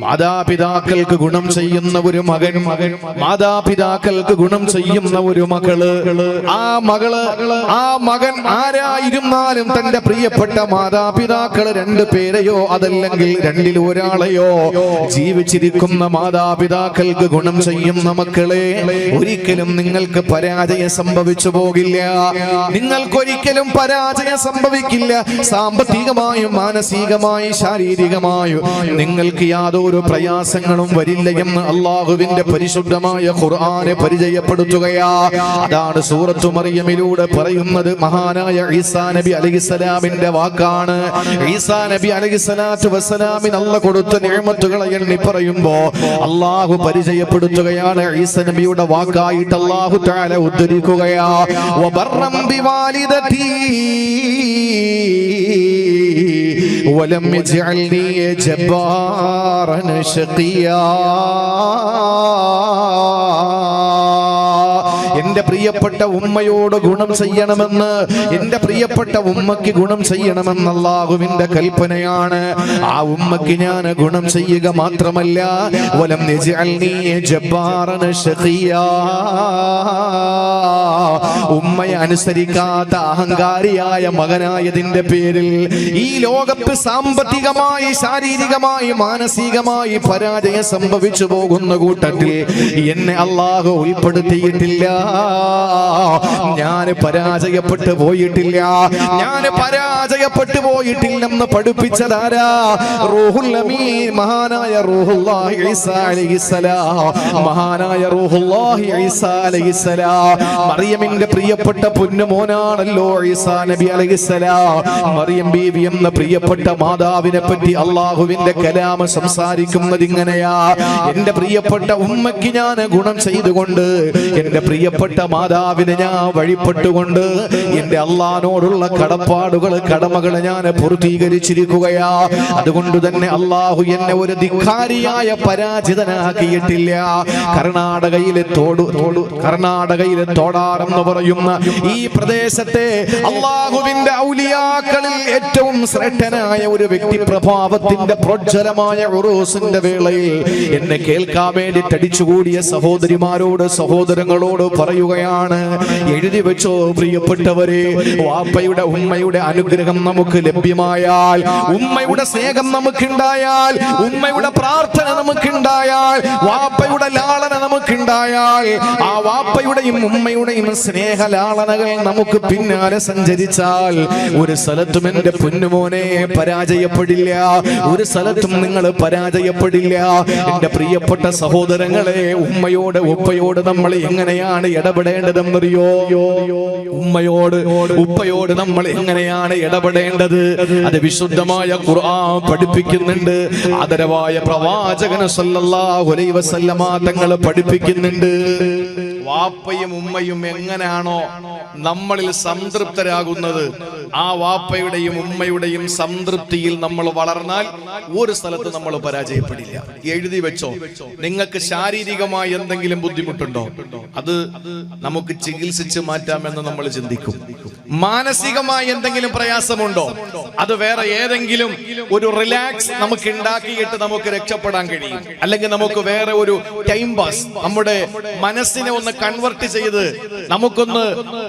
മാതാപിതാക്കൾക്ക് ഗുണം ചെയ്യുന്ന ഒരു മകൻ, മാതാപിതാക്കൾക്ക് ഗുണം ചെയ്യുന്ന ഒരു മകള്, ആ മകൻ ആരായിരുന്നാലും തന്റെ പ്രിയപ്പെട്ട മാതാപിതാക്കൾ രണ്ടു പേരെയോ അതല്ലെങ്കിൽ രണ്ടിൽ ഒരാളെയോ ജീവിച്ചിരിക്കുന്ന മാതാപിതാക്കൾക്ക് ഗുണം ചെയ്യുന്ന മക്കളെ, ഒരിക്കലും നിങ്ങൾക്ക് പരാജയം സംഭവിച്ചു പോകില്ല. നിങ്ങൾക്കൊരിക്കലും പരാജയം സംഭവിക്കില്ല. സാമ്പത്തികമായും മാനസികമായും ശാരീരികമായും നിങ്ങൾക്ക് യാതൊരു പ്രയാസങ്ങളും വരില്ല എന്ന് അള്ളാഹുവിന്റെ പരിശുദ്ധമായ ഖുർആനെ പരിചയപ്പെടുത്തുകയാ. അതാണ് സൂറത്തു മറിയമിലൂടെ പറയുന്നത്. മഹാനായ ഈസാ നബി അലൈഹിസ്സലാമിന്റെ വാക്കാണ്. ഈസാ നബി അലൈഹിസ്സലാത്തു വസ്സലാമിന് അല്ലാഹു കൊടുത്ത നിഅമത്തുകളെ എണ്ണി പറയുമ്പോ അള്ളാഹു പരിചയപ്പെടുത്തുകയാണ്. ഈസാ നബിയുടെ വാക്കായിട്ട് അല്ലാഹു തആല ഉദ്ധരിക്കുകയാ. വബർറം ബിവാലിദതി വലം യജ്അൽനി ജബ്ബാറൻ ശഖിയാ. എന്റെ പ്രിയപ്പെട്ട ഉമ്മയോട് ഗുണം ചെയ്യണമെന്ന്, എന്റെ പ്രിയപ്പെട്ട ഉമ്മയ്ക്ക് ഗുണം ചെയ്യണമെന്ന് അല്ലാഹുവിന്റെ കൽപ്പനയാണ്. ആ ഉമ്മയ്ക്ക് ഞാൻ ഗുണം ചെയ്യുക മാത്രമല്ല, വലം യജ്അൽനി ജബ്ബാറൻ ശഖിയാ, ഉമ്മയെ അനുസരിക്കാത്ത അഹങ്കാരിയായ മകനായതിന്റെ പേരിൽ ഈ ലോകത്ത് സാമ്പത്തികമായി ശാരീരികമായി മാനസികമായി പരാജയം സംഭവിച്ചു പോകുന്ന കൂട്ടത്തിൽ എന്നെ അല്ലാഹു ഉൾപ്പെടുത്തിയിട്ടില്ല. ഞാൻ പരാജയപ്പെട്ടു പോയിട്ടില്ല, ഞാൻ പരാജയപ്പെട്ടു പോയിട്ടില്ലെന്ന് പഠിപ്പിച്ചതാരാ? റൂഹുൽ അമീൻ, മഹാനായ റൂഹുല്ലാഹി ഈസാ അലൈഹിസ്സലാം. മഹാനായ റൂഹുല്ലാഹി ഈസാ അലൈഹിസ്സലാം മറിയമിന്റെ പ്രിയപ്പെട്ട പൊന്നുമോനാണല്ലോ ഈസാ നബി അലൈഹിസ്സലാം. മറിയം ബീവി എന്ന പ്രിയപ്പെട്ട മാതാവിനെ പറ്റി അള്ളാഹുവിന്റെ കലാം സംസാരിക്കുന്നത് ഇങ്ങനെയാ. എന്റെ പ്രിയപ്പെട്ട ഉമ്മയ്ക്ക് ഞാൻ ഗുണം ചെയ്തുകൊണ്ട്, എന്റെ പ്രിയപ്പെട്ട മാതാവിനെ ഞാൻ വഴിപ്പെട്ടുകൊണ്ട് എന്റെ അള്ളാഹിനോടുള്ള കടമകളെ ഞാൻ പൂർത്തീകരിച്ചിരിക്കുകയാ. അതുകൊണ്ട് തന്നെ അള്ളാഹു എന്നെ ഒരു ധിക്കാരിയായ പരാജിതനാക്കിയിട്ടില്ല. കർണാടകയിലെ തോടാറെന്ന് പറയുന്ന ഈ പ്രദേശത്തെ അള്ളാഹുവിന്റെ ഔലിയാക്കളിൽ ഏറ്റവും ശ്രേഷ്ഠനായ ഒരു വ്യക്തി പ്രഭാവത്തിന്റെ പ്രോജ്വലമായ ഉറൂസിന്റെ വേളയിൽ എന്നെ കേൾക്കാൻ വേണ്ടി തടിച്ചുകൂടിയ സഹോദരിമാരോട് സഹോദരങ്ങളോട് പറയുകയാണ്, എഴുതി വെച്ചോ പ്രിയപ്പെട്ടവരെ, വാപ്പയുടെ ഉമ്മയുടെ അനുഗ്രഹം നമുക്ക് ലഭ്യമായാൽ, ഉമ്മയുടെ സ്നേഹം നമുക്കുണ്ടായാൽ, ഉമ്മയുടെ പ്രാർത്ഥന നമുക്കുണ്ടായാൽ, വാപ്പയുടെ ലാളന നമുക്കുണ്ടായാൽ, ആ വാപ്പയുടെയും ഉമ്മയുടെയും സ്നേഹലാളനകൾ നമുക്ക് പിന്നാലെ സഞ്ചരിച്ചാൽ ഒരു സ്ഥലത്തും എന്റെ പൊന്നുമോനെ പരാജയപ്പെടില്ല. ഒരു സ്ഥലത്തും നിങ്ങൾ പരാജയപ്പെടില്ല. എന്റെ പ്രിയപ്പെട്ട സഹോദരങ്ങളെ, ഉമ്മയോട് ഉപ്പയോട് നമ്മൾ എങ്ങനെയാണ് ഇടപെടേണ്ടതെന്നറിയോ? ഉമ്മയോട് ഉപ്പയോട് നമ്മൾ എങ്ങനെയാണ് ഇടപെടേണ്ടത്? അത് വിശുദ്ധമായ ഖുർആൻ പഠിപ്പിക്കുന്നുണ്ട്. ആദരവായ പ്രവാചകൻ സല്ലല്ലാഹു അലൈഹി വസല്ലമ തങ്ങൾ പഠിപ്പിക്കുന്നുണ്ട്. വാപ്പയും ഉമ്മയും എങ്ങനെയാണോ നമ്മളിൽ സംതൃപ്തരാകുന്നത്, ആ വാപ്പയുടെയും ഉമ്മയുടെയും സംതൃപ്തിയിൽ നമ്മൾ വളർന്നാൽ ഒരു സ്ഥലത്ത് നമ്മൾ പരാജയപ്പെടില്ല. എഴുതി വെച്ചോ. നിങ്ങൾക്ക് ശാരീരികമായി എന്തെങ്കിലും ബുദ്ധിമുട്ടുണ്ടോ? അത് നമുക്ക് ചികിത്സിച്ച് മാറ്റാമെന്ന് നമ്മൾ ചിന്തിക്കും. മാനസികമായി എന്തെങ്കിലും പ്രയാസമുണ്ടോ? അത് വേറെ ഏതെങ്കിലും ഒരു റിലാക്സ് നമുക്ക് ഉണ്ടാക്കിയിട്ട് നമുക്ക് രക്ഷപ്പെടാൻ കഴിയും. അല്ലെങ്കിൽ നമുക്ക് വേറെ ഒരു ടൈം പാസ്, നമ്മുടെ മനസ്സിനെ ഒന്ന് കൺവെർട്ട് ചെയ്ത് നമുക്കൊന്ന്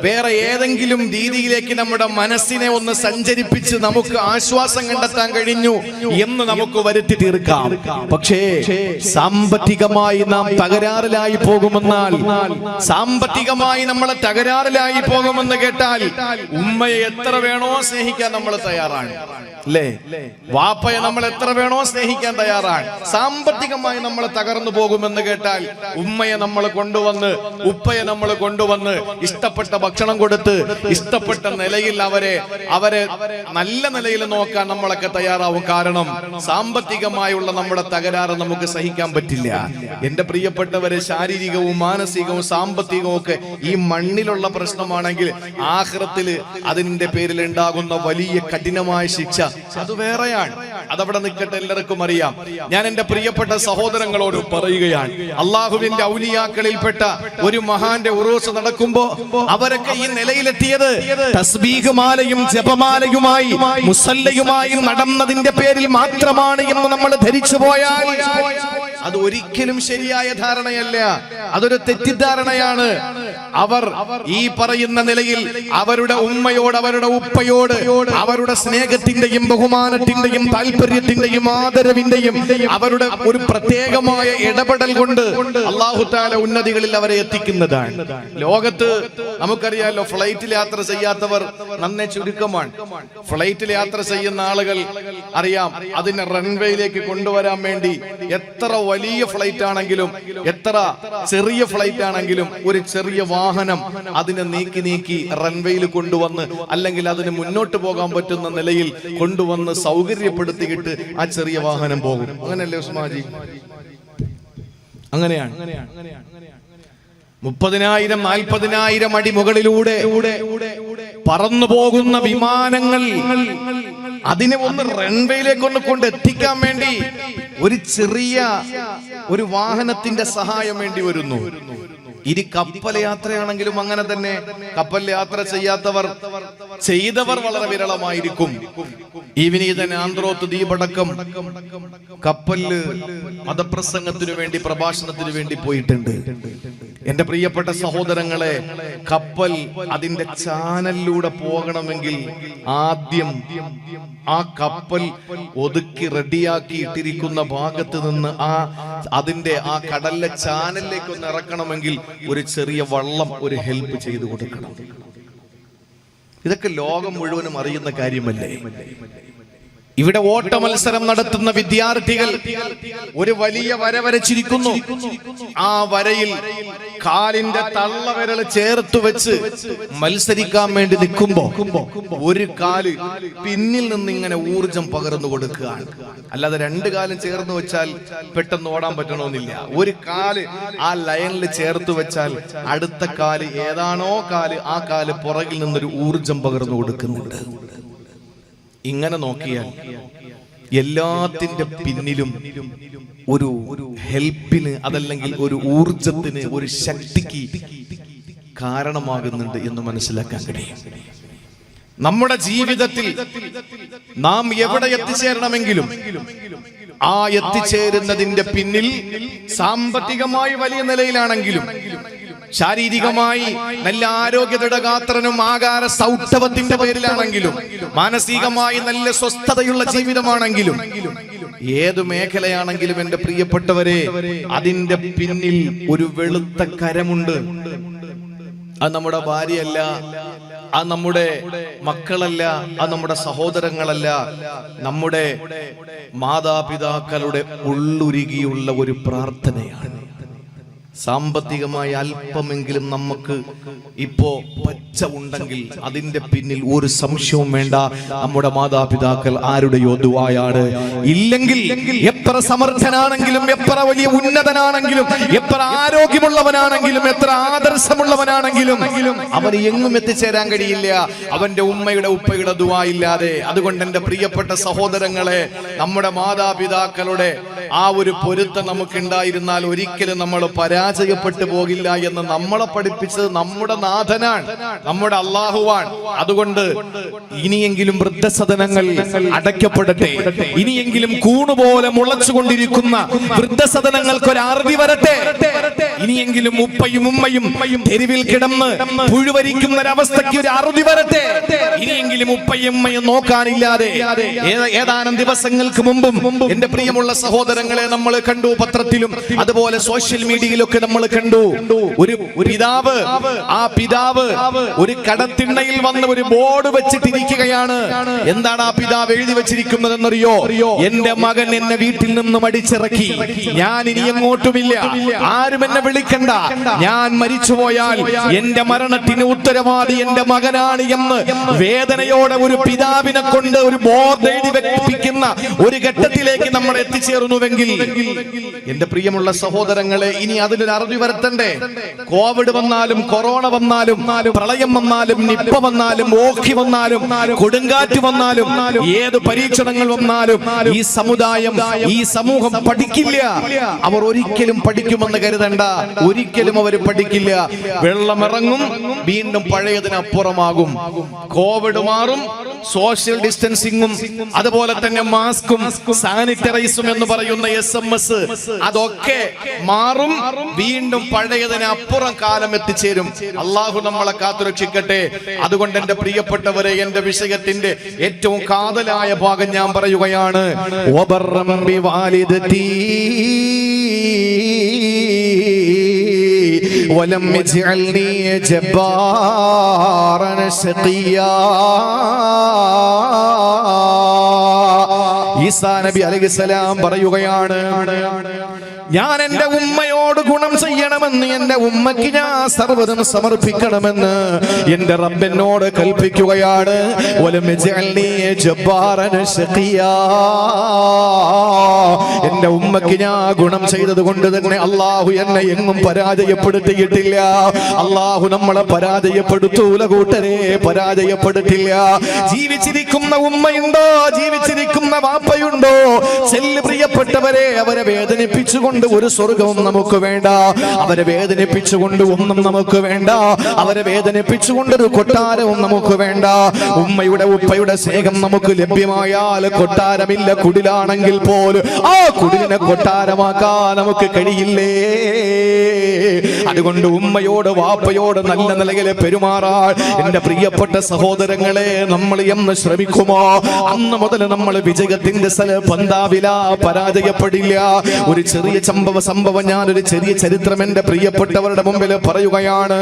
വേറെ ഏതെങ്കിലും രീതിയിലേക്ക് നമ്മുടെ മനസ്സിനെ ഒന്ന് സഞ്ചരിപ്പിച്ച് നമുക്ക് ആശ്വാസം കണ്ടെത്താൻ കഴിഞ്ഞു എന്ന് നമുക്ക് വരുത്തി തീർക്കാം. പക്ഷേ സാമ്പത്തികമായി നാം തകരാറിലായി പോകുമെന്നാൽ, സാമ്പത്തികമായി നമ്മളെ തകരാറിലായി പോകുമെന്ന് കേട്ടാൽ ഉമ്മയെ എത്ര വേണോ സ്നേഹിക്കാൻ നമ്മൾ തയ്യാറാണ്, അല്ലേ? വാപ്പയെ നമ്മൾ എത്ര വേണോ സ്നേഹിക്കാൻ തയ്യാറാണ്. സാമ്പത്തികമായി നമ്മൾ തകർന്നു പോകുമെന്ന് കേട്ടാൽ ഉമ്മയെ നമ്മൾ കൊണ്ടുവന്ന്, ഉപ്പയെ നമ്മൾ കൊണ്ടുവന്ന് ഇഷ്ടപ്പെട്ട ഭക്ഷണം കൊടുത്ത് ഇഷ്ടപ്പെട്ട നിലയിൽ അവരെ നല്ല നിലയിൽ നോക്കാൻ നമ്മളൊക്കെ തയ്യാറാവും. കാരണം സാമ്പത്തികമായുള്ള നമ്മുടെ തകരാറ് നമുക്ക് സഹിക്കാൻ പറ്റില്ല. എന്റെ പ്രിയപ്പെട്ടവരെ, ശാരീരികവും മാനസികവും സാമ്പത്തികവും ഒക്കെ ഈ മണ്ണിലുള്ള പ്രശ്നമാണെങ്കിൽ ആഖിറത്തില് അതിന്റെ പേരിൽ ഉണ്ടാകുന്ന വലിയ കഠിനമായ ശിക്ഷ അത് വേറെയാണ്. അതവിടെ നിൽക്കട്ടെ, എല്ലാവർക്കും അറിയാം. ഞാൻ എന്റെ പ്രിയപ്പെട്ട സഹോദരങ്ങളോട് പറയുകയാണ്, അള്ളാഹുവിന്റെ ഔലിയാക്കളിൽപ്പെട്ട ഒരു മഹാന്റെ ഉറൂസ് നടക്കുമ്പോ അവരൊക്കെ ഈ നിലയിലെത്തിയത് തസ്ബീഹ് മാലയും ജപമാലയുമായി മുസല്ലയുമായി നടന്നതിന്റെ പേരിൽ മാത്രമാണ് എന്ന് നമ്മൾ ധരിച്ചു പോയാൽ അത് ഒരിക്കലും ശരിയായ ധാരണയല്ല, അതൊരു തെറ്റിദ്ധാരണയാണ്. അവർ ഈ പറയുന്ന നിലയിൽ അവരുടെ ഉമ്മയോട്, അവരുടെ ഉപ്പയോട്, അവരുടെ സ്നേഹത്തിന്റെയും ബഹുമാനത്തിന്റെയും താല്പര്യത്തിന്റെയും ആദരവിന്റെയും അവരുടെ ഒരു പ്രത്യേകമായ ഇടപെടൽ കൊണ്ട് അല്ലാഹു തആല ഉന്നതികളിൽ അവരെ എത്തിക്കുന്നതാണ്. ലോകത്ത് നമുക്കറിയാലോ, ഫ്ലൈറ്റിൽ യാത്ര ചെയ്യാത്തവർ നന്നേ ചുരുക്കമാണ്. ഫ്ലൈറ്റിൽ യാത്ര ചെയ്യുന്ന ആളുകൾ അറിയാം, അതിനെ റൺവേയിലേക്ക് കൊണ്ടുവരാൻ വേണ്ടി എത്ര വലിയ ഫ്ലൈറ്റ് ആണെങ്കിലും, എത്ര ചെറിയ ഫ്ലൈറ്റ് ആണെങ്കിലും, ഒരു ചെറിയ വാഹനം അതിനെ നീക്കി റൺവേയിൽ കൊണ്ടുവന്ന്, അല്ലെങ്കിൽ അതിന് മുന്നോട്ട് പോകാൻ പറ്റുന്ന നിലയിൽ കൊണ്ടുവന്ന് സൗകര്യപ്പെടുത്തിയിട്ട് ആ ചെറിയ വാഹനം പോകും. അങ്ങനെയല്ലേ ഉസ്മാജി? അങ്ങനെയാണ്. 30,000 40,000 അടി മുകളിലൂടെ പറന്നു പോകുന്ന വിമാനങ്ങൾ അതിനെ ഒന്ന് റൺവേയിലേക്ക് ഒന്ന് കൊണ്ടെത്തിക്കാൻ വേണ്ടി ഒരു ചെറിയ ഒരു വാഹനത്തിന്റെ സഹായം വേണ്ടി വരുന്നു. ഇനി കപ്പൽ യാത്രയാണെങ്കിലും അങ്ങനെ തന്നെ. കപ്പൽ യാത്ര ചെയ്തവർ വളരെ വിരളമായിരിക്കും. ഈ വിനീതൻ ആന്ത്രോത്ത് ദീപടക്കം കപ്പലില് മതപ്രസംഗത്തിനു വേണ്ടി, പ്രഭാഷണത്തിനു വേണ്ടി പോയിട്ടുണ്ട്. എന്റെ പ്രിയപ്പെട്ട സഹോദരങ്ങളെ, കപ്പൽ അതിന്റെ ചാനലിലൂടെ പോകണമെങ്കിൽ ആദ്യം ആ കപ്പൽ ഒതുക്കി റെഡിയാക്കി ഇട്ടിരിക്കുന്ന ഭാഗത്ത് നിന്ന് അതിന്റെ ആ കടലിലെ ചാനലിലേക്ക് ഒന്ന് ഇറക്കണമെങ്കിൽ ഒരു ചെറിയ വള്ളം ഒരു ഹെൽപ്പ് ചെയ്തു കൊടുക്കണം. ഇതൊക്കെ ലോകം മുഴുവനും അറിയുന്ന കാര്യമല്ലേ? ഇവിടെ ഓട്ട മത്സരം നടത്തുന്ന വിദ്യാർത്ഥികൾ ഒരു വലിയ വര വരച്ചിരിക്കുന്നു. ആ വരയിൽ കാലിന്റെ തള്ളവിരൽ ചേർത്ത് വെച്ച് മത്സരിക്കാൻ വേണ്ടി നിൽക്കുമ്പോ ഒരു കാല് പിന്നിൽ നിന്ന് ഇങ്ങനെ ഊർജം പകർന്നു കൊടുക്കുകയാണ്. അല്ലാതെ രണ്ട് കാലും ചേർന്ന് വെച്ചാൽ പെട്ടെന്ന് ഓടാൻ പറ്റണമെന്നില്ല. ഒരു കാല് ആ ലൈനിൽ ചേർത്ത് വെച്ചാൽ അടുത്ത കാല് ഏതാണോ കാല്, ആ കാല് പുറകിൽ നിന്നൊരു ഊർജം പകർന്നു കൊടുക്കുന്നുണ്ട്. ഇങ്ങനെ നോക്കിയാൽ എല്ലാത്തിന്റെ പിന്നിലും ഒരു ഹെൽപ്പിന്, അതല്ലെങ്കിൽ ഒരു ഊർജത്തിന്, ഒരു ശക്തിക്ക് കാരണമാകുന്നുണ്ട് എന്ന് മനസ്സിലാക്കാൻ കഴിയും. നമ്മുടെ ജീവിതത്തിൽ നാം എവിടെ എത്തിച്ചേരണമെങ്കിലും ആ എത്തിച്ചേരുന്നതിന്റെ പിന്നിൽ സാമ്പത്തികമായി വലിയ നിലയിലാണെങ്കിലും, ശാരീരികമായി നല്ല ആരോഗ്യദൃഢഗാത്രനും ആകാര സൗഷ്ഠവത്തിന്റെ പേരിലാണെങ്കിലും, മാനസികമായി നല്ല സ്വസ്ഥതയുള്ള ജീവിതമാണെങ്കിലും, ഏതു മേഖലയാണെങ്കിലും എന്റെ പ്രിയപ്പെട്ടവരെ, അതിന്റെ പിന്നിൽ ഒരു വെളുത്ത കരമുണ്ട്. അത് നമ്മുടെ ഭാര്യയല്ല, അത് നമ്മുടെ മക്കളല്ല, അത് നമ്മുടെ സഹോദരങ്ങളല്ല, നമ്മുടെ മാതാപിതാക്കളുടെ ഉള്ളുരുകിയുള്ള ഒരു പ്രാർത്ഥനയാണ്. സാമ്പത്തികമായി അല്പമെങ്കിലും നമുക്ക് ഇപ്പോ പച്ച ഉണ്ടെങ്കിൽ അതിന്റെ പിന്നിൽ ഒരു സംശയവും വേണ്ട, നമ്മുടെ മാതാപിതാക്കൾ ആരുടെയോ ദുആയാണ്. ഇല്ലെങ്കിൽ എത്ര സമർത്ഥനാണെങ്കിലും, എത്ര വലിയ ഉന്നതനാണെങ്കിലും, എത്ര ആരോഗ്യമുള്ളവനാണെങ്കിലും, എത്ര ആദർശമുള്ളവനാണെങ്കിലും അവന് എങ്ങും എത്തിച്ചേരാൻ കഴിയില്ല അവന്റെ ഉമ്മയുടെ ഉപ്പയുടെ ദുആ ഇല്ലാതെ. അതുകൊണ്ട് എന്റെ പ്രിയപ്പെട്ട സഹോദരങ്ങളെ, നമ്മുടെ മാതാപിതാക്കളുടെ ആ ഒരു പൊരുത്തം നമുക്കുണ്ടായിരുന്നാൽ ഒരിക്കലും നമ്മൾ പരാജയപ്പെട്ടു പോകില്ല എന്ന് നമ്മളെ പഠിപ്പിച്ചത് നമ്മുടെ നാഥനാണ്, നമ്മുടെ അല്ലാഹുവാണ്. അതുകൊണ്ട് ഇനിയെങ്കിലും വൃദ്ധസദനങ്ങൾ അടയ്ക്കപ്പെടട്ടെ. ഇനിയെങ്കിലും കൂണുപോലെ മുളച്ചുകൊണ്ടിരിക്കുന്ന വൃദ്ധസദനങ്ങൾക്ക് ഒരു അറുതി വരട്ടെ. ഇനിയെങ്കിലും ഉപ്പയും ഉമ്മയും തെരുവിൽ കിടന്ന് പുഴുവരിക്കുന്ന ഒരവസ്ഥയ്ക്ക് ഒരു അറുതി വരട്ടെ. ഇനിയെങ്കിലും ഉപ്പയും ഉമ്മയും നോക്കാനില്ലാതെ ഏതാനും ദിവസങ്ങൾക്ക് മുമ്പും എന്റെ പ്രിയമുള്ള സഹോദരങ്ങളെ നമ്മൾ കണ്ടു, പത്രത്തിലും അതുപോലെ സോഷ്യൽ മീഡിയയിലൊക്കെ നമ്മൾ കണ്ടു, ഒരു പിതാവ് ഒരു കടത്തിണ്ണയിൽ വന്ന് ഒരു ബോർഡ് വെച്ചിട്ടിരിക്കുകയാണ്. എന്താണ് ആ പിതാവ് എഴുതി വെച്ചിരിക്കുന്നത് എന്നറിയോ? എന്റെ മകൻ എന്നെ വീട്ടിൽ നിന്നും അടിച്ചിറക്കി, ഞാൻ ഇനി എങ്ങോട്ടുമില്ല, ആരും എന്നെ വിളിക്കണ്ട, ഞാൻ മരിച്ചുപോയാൽ എന്റെ മരണത്തിന് ഉത്തരവാദി എന്റെ മകനാണ് എന്ന് വേദനയോടെ ഒരു പിതാവിനെ കൊണ്ട് ഒരു ബോർഡ് എഴുതി വെപ്പിക്കുന്ന ഒരു ഘട്ടത്തിലേക്ക് നമ്മൾ എത്തിച്ചേർന്നു. പടരുന്നുവെങ്കിൽ എന്റെ പ്രിയമുള്ള സഹോദരങ്ങളെ, ഇനി അതിനൊരു അറുതി വരുത്തണ്ടേ? കോവിഡ് വന്നാലും, കൊറോണ വന്നാലും, പ്രളയം വന്നാലും, നിപ്പ വന്നാലും, ഓഖി വന്നാലും, കൊടുങ്കാറ്റ് വന്നാലും, ഏത് പരീക്ഷണങ്ങൾ വന്നാലും ഈ സമുദായം, ഈ സമൂഹം പഠിക്കില്ല. അവർ ഒരിക്കലും പഠിക്കുമെന്ന് കരുതണ്ട. ഒരിക്കലും അവർ പഠിക്കില്ല. വെള്ളം ഇറങ്ങും, വീണ്ടും പഴയതിനപ്പുറമാകും. കോവിഡ് മാറും, സോഷ്യൽ ഡിസ്റ്റൻസിങ്ങും അതുപോലെ തന്നെ മാസ്കും സാനിറ്റൈസും എന്ന് പറയുന്ന SMS അതൊക്കെ മാറും, വീണ്ടും പഴയതിനപ്പുറം കാലം എത്തിച്ചേരും. അള്ളാഹു നമ്മളെ കാത്തുരക്ഷിക്കട്ടെ. അതുകൊണ്ട് എന്റെ പ്രിയപ്പെട്ടവരെ, എന്റെ വിഷയത്തിന്റെ ഏറ്റവും കാതലായ ഭാഗം ഞാൻ പറയുകയാണ്. വലം യജ്അൽനി ജബ്ബാറൻ ശഖിയാ. ഈസാ നബി അലൈഹിസ്സലാം പറയുകയാണ്, ഞാൻ എന്റെ ഉമ്മയോട് ഗുണം ചെയ്യണമെന്ന്, എന്റെ ഉമ്മയ്ക്ക് ഞാൻ സർവ്വതും സമർപ്പിക്കണമെന്ന് എന്റെ റബ്ബിനോട് കൽപ്പിക്കുകയാണ്. വലം യജ്അൽനി ജബ്ബാറൻ ശഖിയാ. എന്റെ ഉമ്മയ്ക്ക് ഞാൻ ഗുണം ചെയ്തത് കൊണ്ട് തന്നെ അള്ളാഹു എന്നെ എങ്ങും പരാജയപ്പെടുത്തിയിട്ടില്ല. അള്ളാഹു നമ്മളെ പരാജയപ്പെടുത്തൂല കൂട്ടരെ, പരാജയപ്പെടുത്തില്ല. ജീവിച്ചിരിക്കുന്ന ഉമ്മയുണ്ടോ? ജീവിച്ചിരിക്കുന്ന വാപ്പയുണ്ടോ? ചെല്ലു പ്രിയപ്പെട്ടവരെ, അവരെ വേദനിപ്പിച്ചുകൊണ്ട് ഒരു സ്വർഗവും നമുക്ക് വേണ്ട. അവരെ വേദനിപ്പിച്ചുകൊണ്ട് ഒന്നും നമുക്ക് വേണ്ട. അവരെ വേദനിപ്പിച്ചുകൊണ്ടൊരു കൊട്ടാരവും നമുക്ക് വേണ്ട. ഉമ്മയുടെ ഉപ്പയുടെ സ്നേഹം നമുക്ക് ലഭ്യമായാൽ കൊട്ടാരമില്ല, കുടിലാണെങ്കിൽ പോലും ആ കുടിലിനെ കൊട്ടാരമാക്കാൻ നമുക്ക് കഴിയില്ലേ? അതുകൊണ്ട് ഉമ്മയോട് വാപ്പയോട് നല്ല നിലയിൽ പെരുമാറാൻ എന്റെ പ്രിയപ്പെട്ട സഹോദരങ്ങളെ നമ്മൾ എന്ന് ശ്രമിക്കുമോ, അന്ന് മുതൽ നമ്മൾ വിജയത്തിന്റെ പന്താവില പരാജയപ്പെടില്ല. ഒരു ചെറിയ സംഭവം ഞാനൊരു ചെറിയ ചരിത്രം എന്റെ പ്രിയപ്പെട്ടവരുടെ മുമ്പിൽ പറയുകയാണ്.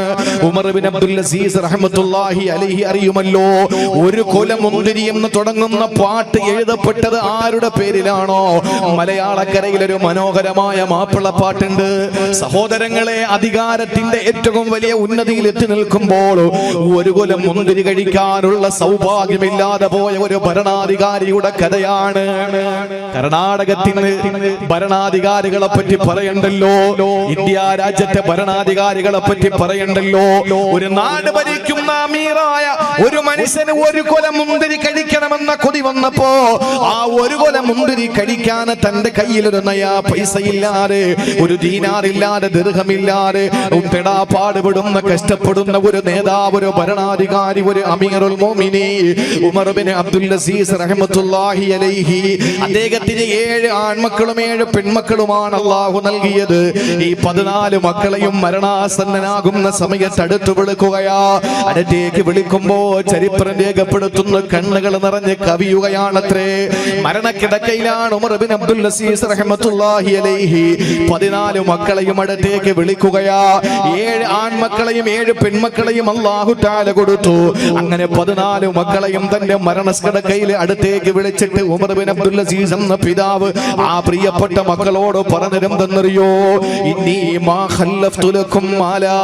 ഉമർ ബിൻ അബ്ദുൽ അസീസ് റഹ്മത്തുള്ളാഹി അലൈഹി അറിയുമല്ലോ. ഒരു കൊലമുന്തിരി എന്ന് തുടങ്ങുന്ന പാട്ട് എഴുതപ്പെട്ടത് ആരുടെ പേരിലാണോ? മലയാളക്കരയിൽ ഒരു മനോഹരമായ മാപ്പിളപ്പാട്ടുണ്ട്. സഹോദരങ്ങളെ, അധികാരത്തിന്റെ ഏറ്റവും വലിയ ഉന്നതിയിൽ എത്തി നിൽക്കുമ്പോൾ ഒരു കൊലം മുന്തിരി കഴിക്കാനുള്ള സൗഭാഗ്യമില്ലാതെ പോയ ഒരു ഭരണാധികാരിയുടെ കഥയാണ്. കർണാടകത്തിന് ഭരണാധികാരികളെ പറ്റി പറയണ്ടല്ലോ, ഇന്ത്യ രാജ്യത്തെ ഭരണാധികാരികളെ പറ്റി പറയണ്ടല്ലോ. ഒരു നാട് ഭരിക്കുന്ന അമീറായ ഒരു മനുഷ്യന് ഒരു കൊലം മുന്തിരി കഴിക്കണമെന്ന കൊതി വന്നപ്പോ ആ ഒരു കൊലം മുന്തിരി കഴിക്കാൻ തന്റെ കയ്യിൽ ഒരു നയാ പൈസ ഇല്ലാതെ, ഒരു ദീനാറില്ലാതെ, ദിർഹമില്ലാതെ പെടാ പാടുപെടുന്ന കഷ്ടപ്പെടുന്ന ഒരു നേതാവ്, ഒരു ഭരണാധികാരി, ഒരു അമീറുൽ മുഅ്മിനീൻ ഉമർ ബിൻ അബ്ദുൽ അസീസ് റഹ്മത്തുള്ളാഹി അലൈഹി. അദ്ദേഹത്തിന് 7 ആൺമക്കളും 7 പെൺമക്കളുമാണ് അല്ലാഹു നൽകിയത്. ഈ 14 മക്കളെയും മരണാസന്നനാകുന്ന സമയത്ത് അടുത്ത് വിളിക്കുകയാ. അടുത്തേക്ക് വിളിക്കുമ്പോ ചരിത്രം രേഖപ്പെടുത്തുന്ന കണ്ണുകൾ നിറഞ്ഞ് കവിയുകയാണത്രേ. മരണക്കിടക്കയിലാണ് ഉമർ ബിൻ അബ്ദുൽ അസീസ് റഹ്മത്തുള്ളാഹി അലൈഹി 14 മക്കളെയും അടുത്തേക്ക് വിളിക്കുകയാ. 7 ആൺമക്കളെയും 7 പെൺമക്കളെയും അല്ലാഹു തആല കൊടുത്തു. അങ്ങനെ 14 മക്കളെയും തന്റെ മരണക്കിടക്കയിൽ അടുത്തേക്ക് വിളിച്ചിട്ട് ഉമർ ബിൻ അബ്ദുൽ അസീസ് എന്ന പിതാവ് ആ പ്രിയപ്പെട്ട മക്കളോട് പറഞ്ഞിരുന്നെന്നറിയോ? ഇന്നീ മാ ഖല്ലഫ്തു ലക്കും മാലാ.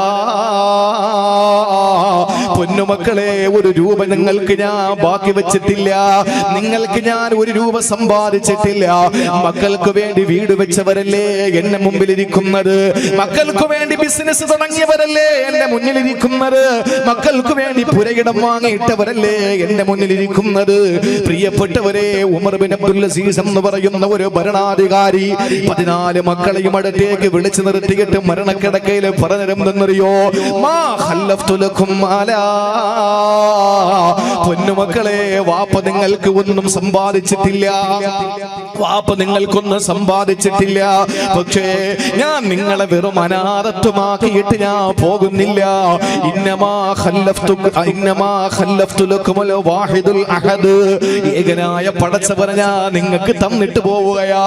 പൊന്നുമക്കളെ, ഒരു രൂപ നിങ്ങൾക്ക് ഞാൻ ബാക്കി വെച്ചിട്ടില്ല. നിങ്ങൾക്ക് ഞാൻ ഒരു രൂപ സമ്പാദിച്ചിട്ടില്ല. മക്കൾക്ക് വേണ്ടി വീട് വെച്ചവരല്ലേ എന്നെ മുമ്പിലിരിക്കുന്നത്. മക്കൾക്ക് വേണ്ടി ബിസിനസ് തുടങ്ങിയവരല്ലേ എന്റെ മുന്നിലിരിക്കുന്നത്. മക്കൾക്ക് വേണ്ടി പുരയിടം വാങ്ങിയിട്ടവരല്ലേ എന്റെ മുന്നിലിരിക്കുന്നത്. പ്രിയപ്പെട്ടവരെ, ഉമർ ബിൻ അബ്ദുൽ അസീസ് എന്ന് പറയുന്ന ഒരു ഭരണാധികാരി 14 മക്കളെയും അടുത്തേക്ക് വിളിച്ചു നിർത്തിയിട്ട് മരണക്കിടക്കയിൽ പറഞ്ഞിരുന്നെന്നറിയോ? മാ ഖല്ലഫ്തു ലക്കും മാലാ. പൊന്നുമക്കളെ, വാപ്പ നിങ്ങൾക്ക് ഒന്നും സമ്പാദിച്ചിട്ടില്ല. വാപ്പ നിങ്ങൾക്കൊന്നും സമ്പാദിച്ചിട്ടില്ല. പക്ഷേ ഞാൻ നിങ്ങളെ വെറും അനാഥത്വമാക്കിയിട്ട് ഞാൻ പോകുന്നില്ല. ഇന്നമാ ഖല്ലഫ്തു ലക്കുമുൽ വാഹിദുൽ അഹദ്. ഏകനായ പടച്ചവനെ ഞാൻ നിങ്ങൾക്ക് തന്നിട്ട് പോവുകയാ.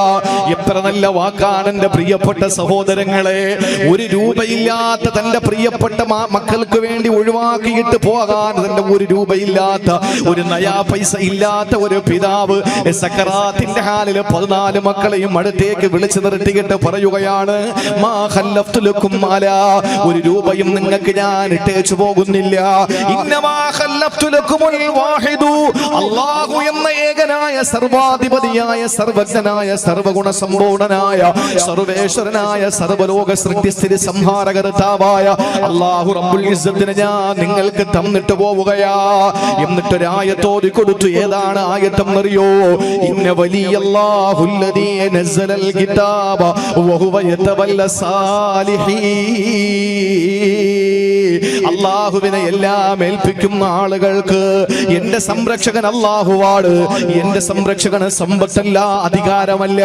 എത്ര നല്ല വാക്കാണ് എന്റെ പ്രിയപ്പെട്ട സഹോദരങ്ങളെ. ഒരു രൂപയില്ലാത്ത തന്റെ പ്രിയപ്പെട്ട മക്കൾക്ക് വേണ്ടി ഒഴിവാക്കിയിട്ട് പോകാൻ തന്റെ ഒരു രൂപയില്ലാത്ത, ഒരു നയാ പൈസ ഇല്ലാത്ത ഒരു പിതാവ് സക്കറാത്തിന്റെ ഹാലിൽ 14 മക്കളെയും അടുത്തേക്ക് വിളിച്ചു നിർത്തിയിട്ട് പറയുകയാണ്, മാ ഖല്ലഫ്തു ലക്കും മാലാ. ഒരു രൂപയും നിങ്ങൾക്ക് ഞാൻ ഇട്ടേച്ചു പോകുന്നില്ല. ഇന്നമാ ഖല്ലഫ്തു ലക്കുമുൽ വാഹിദു. അല്ലാഹു എന്ന ഏകനായ സർവ്വ സർവാധിപതിയായ സർവജ്ഞനായ സർവഗുണ സമ്പൂർണനായ സർവേശ്വരനായ സർവലോക സൃഷ്ടിസ്ഥിതി സംഹാരകർത്താവായ അല്ലാഹു റബ്ബുൽ ഇസ്സത്തിനെ ഞാൻ നിങ്ങൾക്ക് തന്നിട്ട് പോവുകയാ. എന്നിട്ടൊരായത്തോതി കൊടുത്തു. ഏതാണ് ആയത്തെന്നറിയോ? ഇന്ന വലിയല്ലാഹുല്ലദീ നസ്സലൽ കിതാബ വഹുവ യതവല്ല സാലിഹീൻ. അല്ലാഹുവിനെ എല്ലാം ഏൽപ്പിക്കുന്ന ആളുകൾക്ക് എന്റെ സംരക്ഷകൻ അല്ലാഹുവാണ്. എന്റെ സംരക്ഷകന് സമ്പത്തല്ല, അധികാരമല്ല.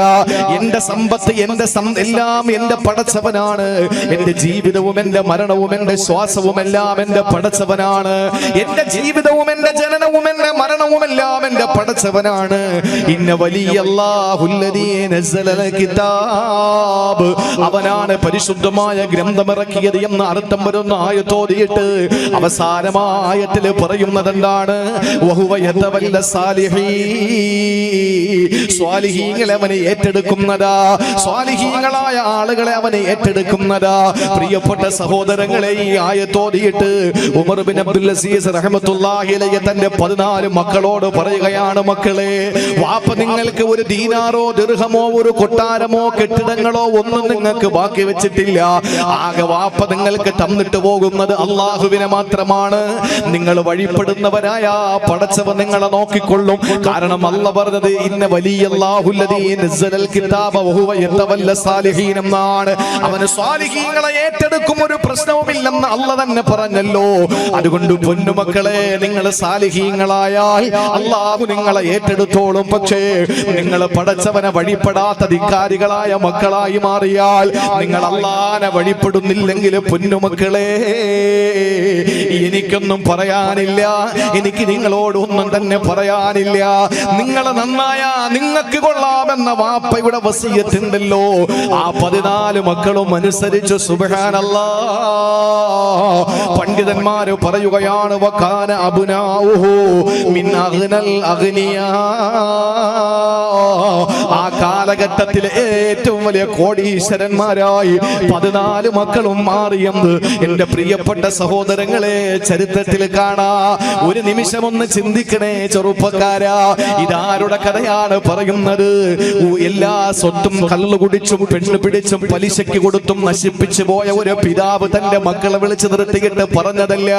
എന്റെ സമ്പത്ത്, എന്റെ എല്ലാം എന്റെ പടച്ചവനാണ്. എന്റെ ജീവിതവും എന്റെ മരണവും എന്റെ ശ്വാസവും എല്ലാം എന്റെ പടച്ചവനാണ്. എന്റെ ജീവിതവും എന്റെ ജനനവും എന്റെ മരണവും എല്ലാം എന്റെ പടച്ചവനാണ്. ഇന്ന വലിയല്ലാഹുല്ലദീ നസ്സലൽ കിതാബ്, അവനാണ് പരിശുദ്ധമായ ഗ്രന്ഥമിറക്കിയത് എന്ന് അർത്ഥം വരുന്ന ആയത്തോതിയിട്ട് അവസാനമായ ആയത്തിൽ പറയുന്നത് എന്താണ്? വഹുവ യതവല്ല സാലിഹീൻ. സ്വാലിഹീങ്ങളെ അവനെ ഏറ്റെടുക്കുന്നതാ. സ്വാലിഹീങ്ങളായ ആളുകളെ അവനെ ഏറ്റെടുക്കുന്നതാ. പ്രിയപ്പെട്ട സഹോദരങ്ങളെ, ഈ ആയത്തോതിയിട്ട് ഉമർ ബിൻ അബ്ദുൽ അസീസ് റഹ്മത്തുള്ളാഹി അലൈഹി തന്റെ 14 മക്കളോട് പറയുകയാണ്, മക്കളെ, വാപ്പ നിങ്ങൾക്ക് ഒരു ദീനാറോ ദിർഹമോ ഒരു കൊട്ടാരമോ കെട്ടിടങ്ങളോ ഒന്നും നിങ്ങൾക്ക് ബാക്കി വെച്ചിട്ടില്ല. ആകെ വാപ്പ നിങ്ങൾക്ക് തന്നിട്ട് പോകുന്നത് അള്ളാഹുവിനെ മാത്രമാണ്. നിങ്ങൾ വഴിപ്പെടുന്നവരായ പടച്ചവൻ നിങ്ങളെ നോക്കിക്കൊള്ളും. കാരണം അല്ലാഹു പറഞ്ഞത് ഇന്ന വലിയല്ലാഹുല്ലദീ നസ്സലൽ കിതാബ വഹുവ യതവല്ല സാലിഹീൻ എന്നാണ്. അവന് സ്വാലിഹീങ്ങളെ ഏറ്റെടുക്കും, ഒരു പ്രശ്നവുമില്ലെന്ന് അല്ലാഹു തന്നെ പറഞ്ഞല്ലോ. അതുകൊണ്ട് പൊന്നുമക്കളെ, നിങ്ങൾ സാലിഹീങ്ങളായാൽ അല്ലാഹു നിങ്ങളെ ഏറ്റെടുത്തോളും. പക്ഷേ നിങ്ങൾ പടച്ചവനെ വഴിപ്പെടാത്ത ധിക്കാരികളായ മക്കളായി മാറിയാൽ, നിങ്ങൾ അല്ലാഹുവിനെ വഴിപ്പെടുന്നില്ലെങ്കിൽ പൊന്നുമക്കളെ, എനിക്കൊന്നും പറയാനില്ല. എനിക്ക് നിങ്ങളോടൊന്നും തന്നെ പറയാനില്ല. നിങ്ങൾ നന്നായ നിങ്ങൾക്ക് കൊള്ളാമെന്ന വാപ്പയുടെ വസിയത്തുണ്ടല്ലോ. ആ 14 മക്കളും അനുസരിച്ച് സുബ്ഹാനല്ലാഹ് പണ്ഡിതന്മാര് പറയുകയാണ്, വകാന അബ്നാഉഹു മിൻ അഗ്നൽ അഗ്നിയാ. ആ കാലഘട്ടത്തിലെ ഏറ്റവും വലിയ കോടീശ്വരന്മാരായി 14 മക്കളും മാറിയെന്ന് എന്റെ പ്രിയപ്പെട്ട സഹോദരങ്ങളെ ചരിത്രത്തിൽ കാണാ. ഒരു നിമിഷം ഒന്ന് ചിന്തിക്കണേ ചെറുപ്പക്കാരാ, ഇതാരുടെ കഥയാണ് പറയുന്നത്? എല്ലാ സ്വത്തും കള്ളുകുടിച്ചും പെണ്ണു പിടിച്ചും പലിശയ്ക്ക് കൊടുത്തും നശിപ്പിച്ചു പോയ ഒരു പിതാവ് തന്റെ മക്കളെ വിളിച്ചു നിർത്തിയിട്ട് പറഞ്ഞതല്ല.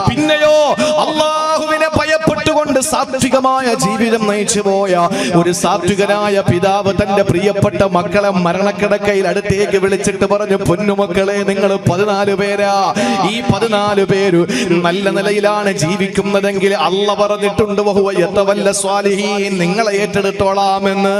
പിന്നെയോ അള്ളാഹുവിനെ ഭയപ്പെട്ടുകൊണ്ട് സാത്വികമായ ജീവിതം നയിച്ചു പോയ ഒരു സാത്വികനായ പിതാവ് തന്റെ പ്രിയപ്പെട്ട മക്കളെ മരണക്കിടക്കയിൽ അടുത്തേക്ക് വിളിച്ചിട്ട് പറഞ്ഞു, പൊന്നുമക്കളെ, നിങ്ങൾ 14 പേരാ. ഈ 14 പേര് നല്ല നിലയിലാണ് ജീവിക്കുന്നതെങ്കിൽ അല്ലാഹു പറഞ്ഞിട്ടുണ്ട് വഹുവ യതവല്ല സ്വാലിഹീൻ, നിങ്ങളെ ഏറ്റെടുത്തോളാമെന്ന്.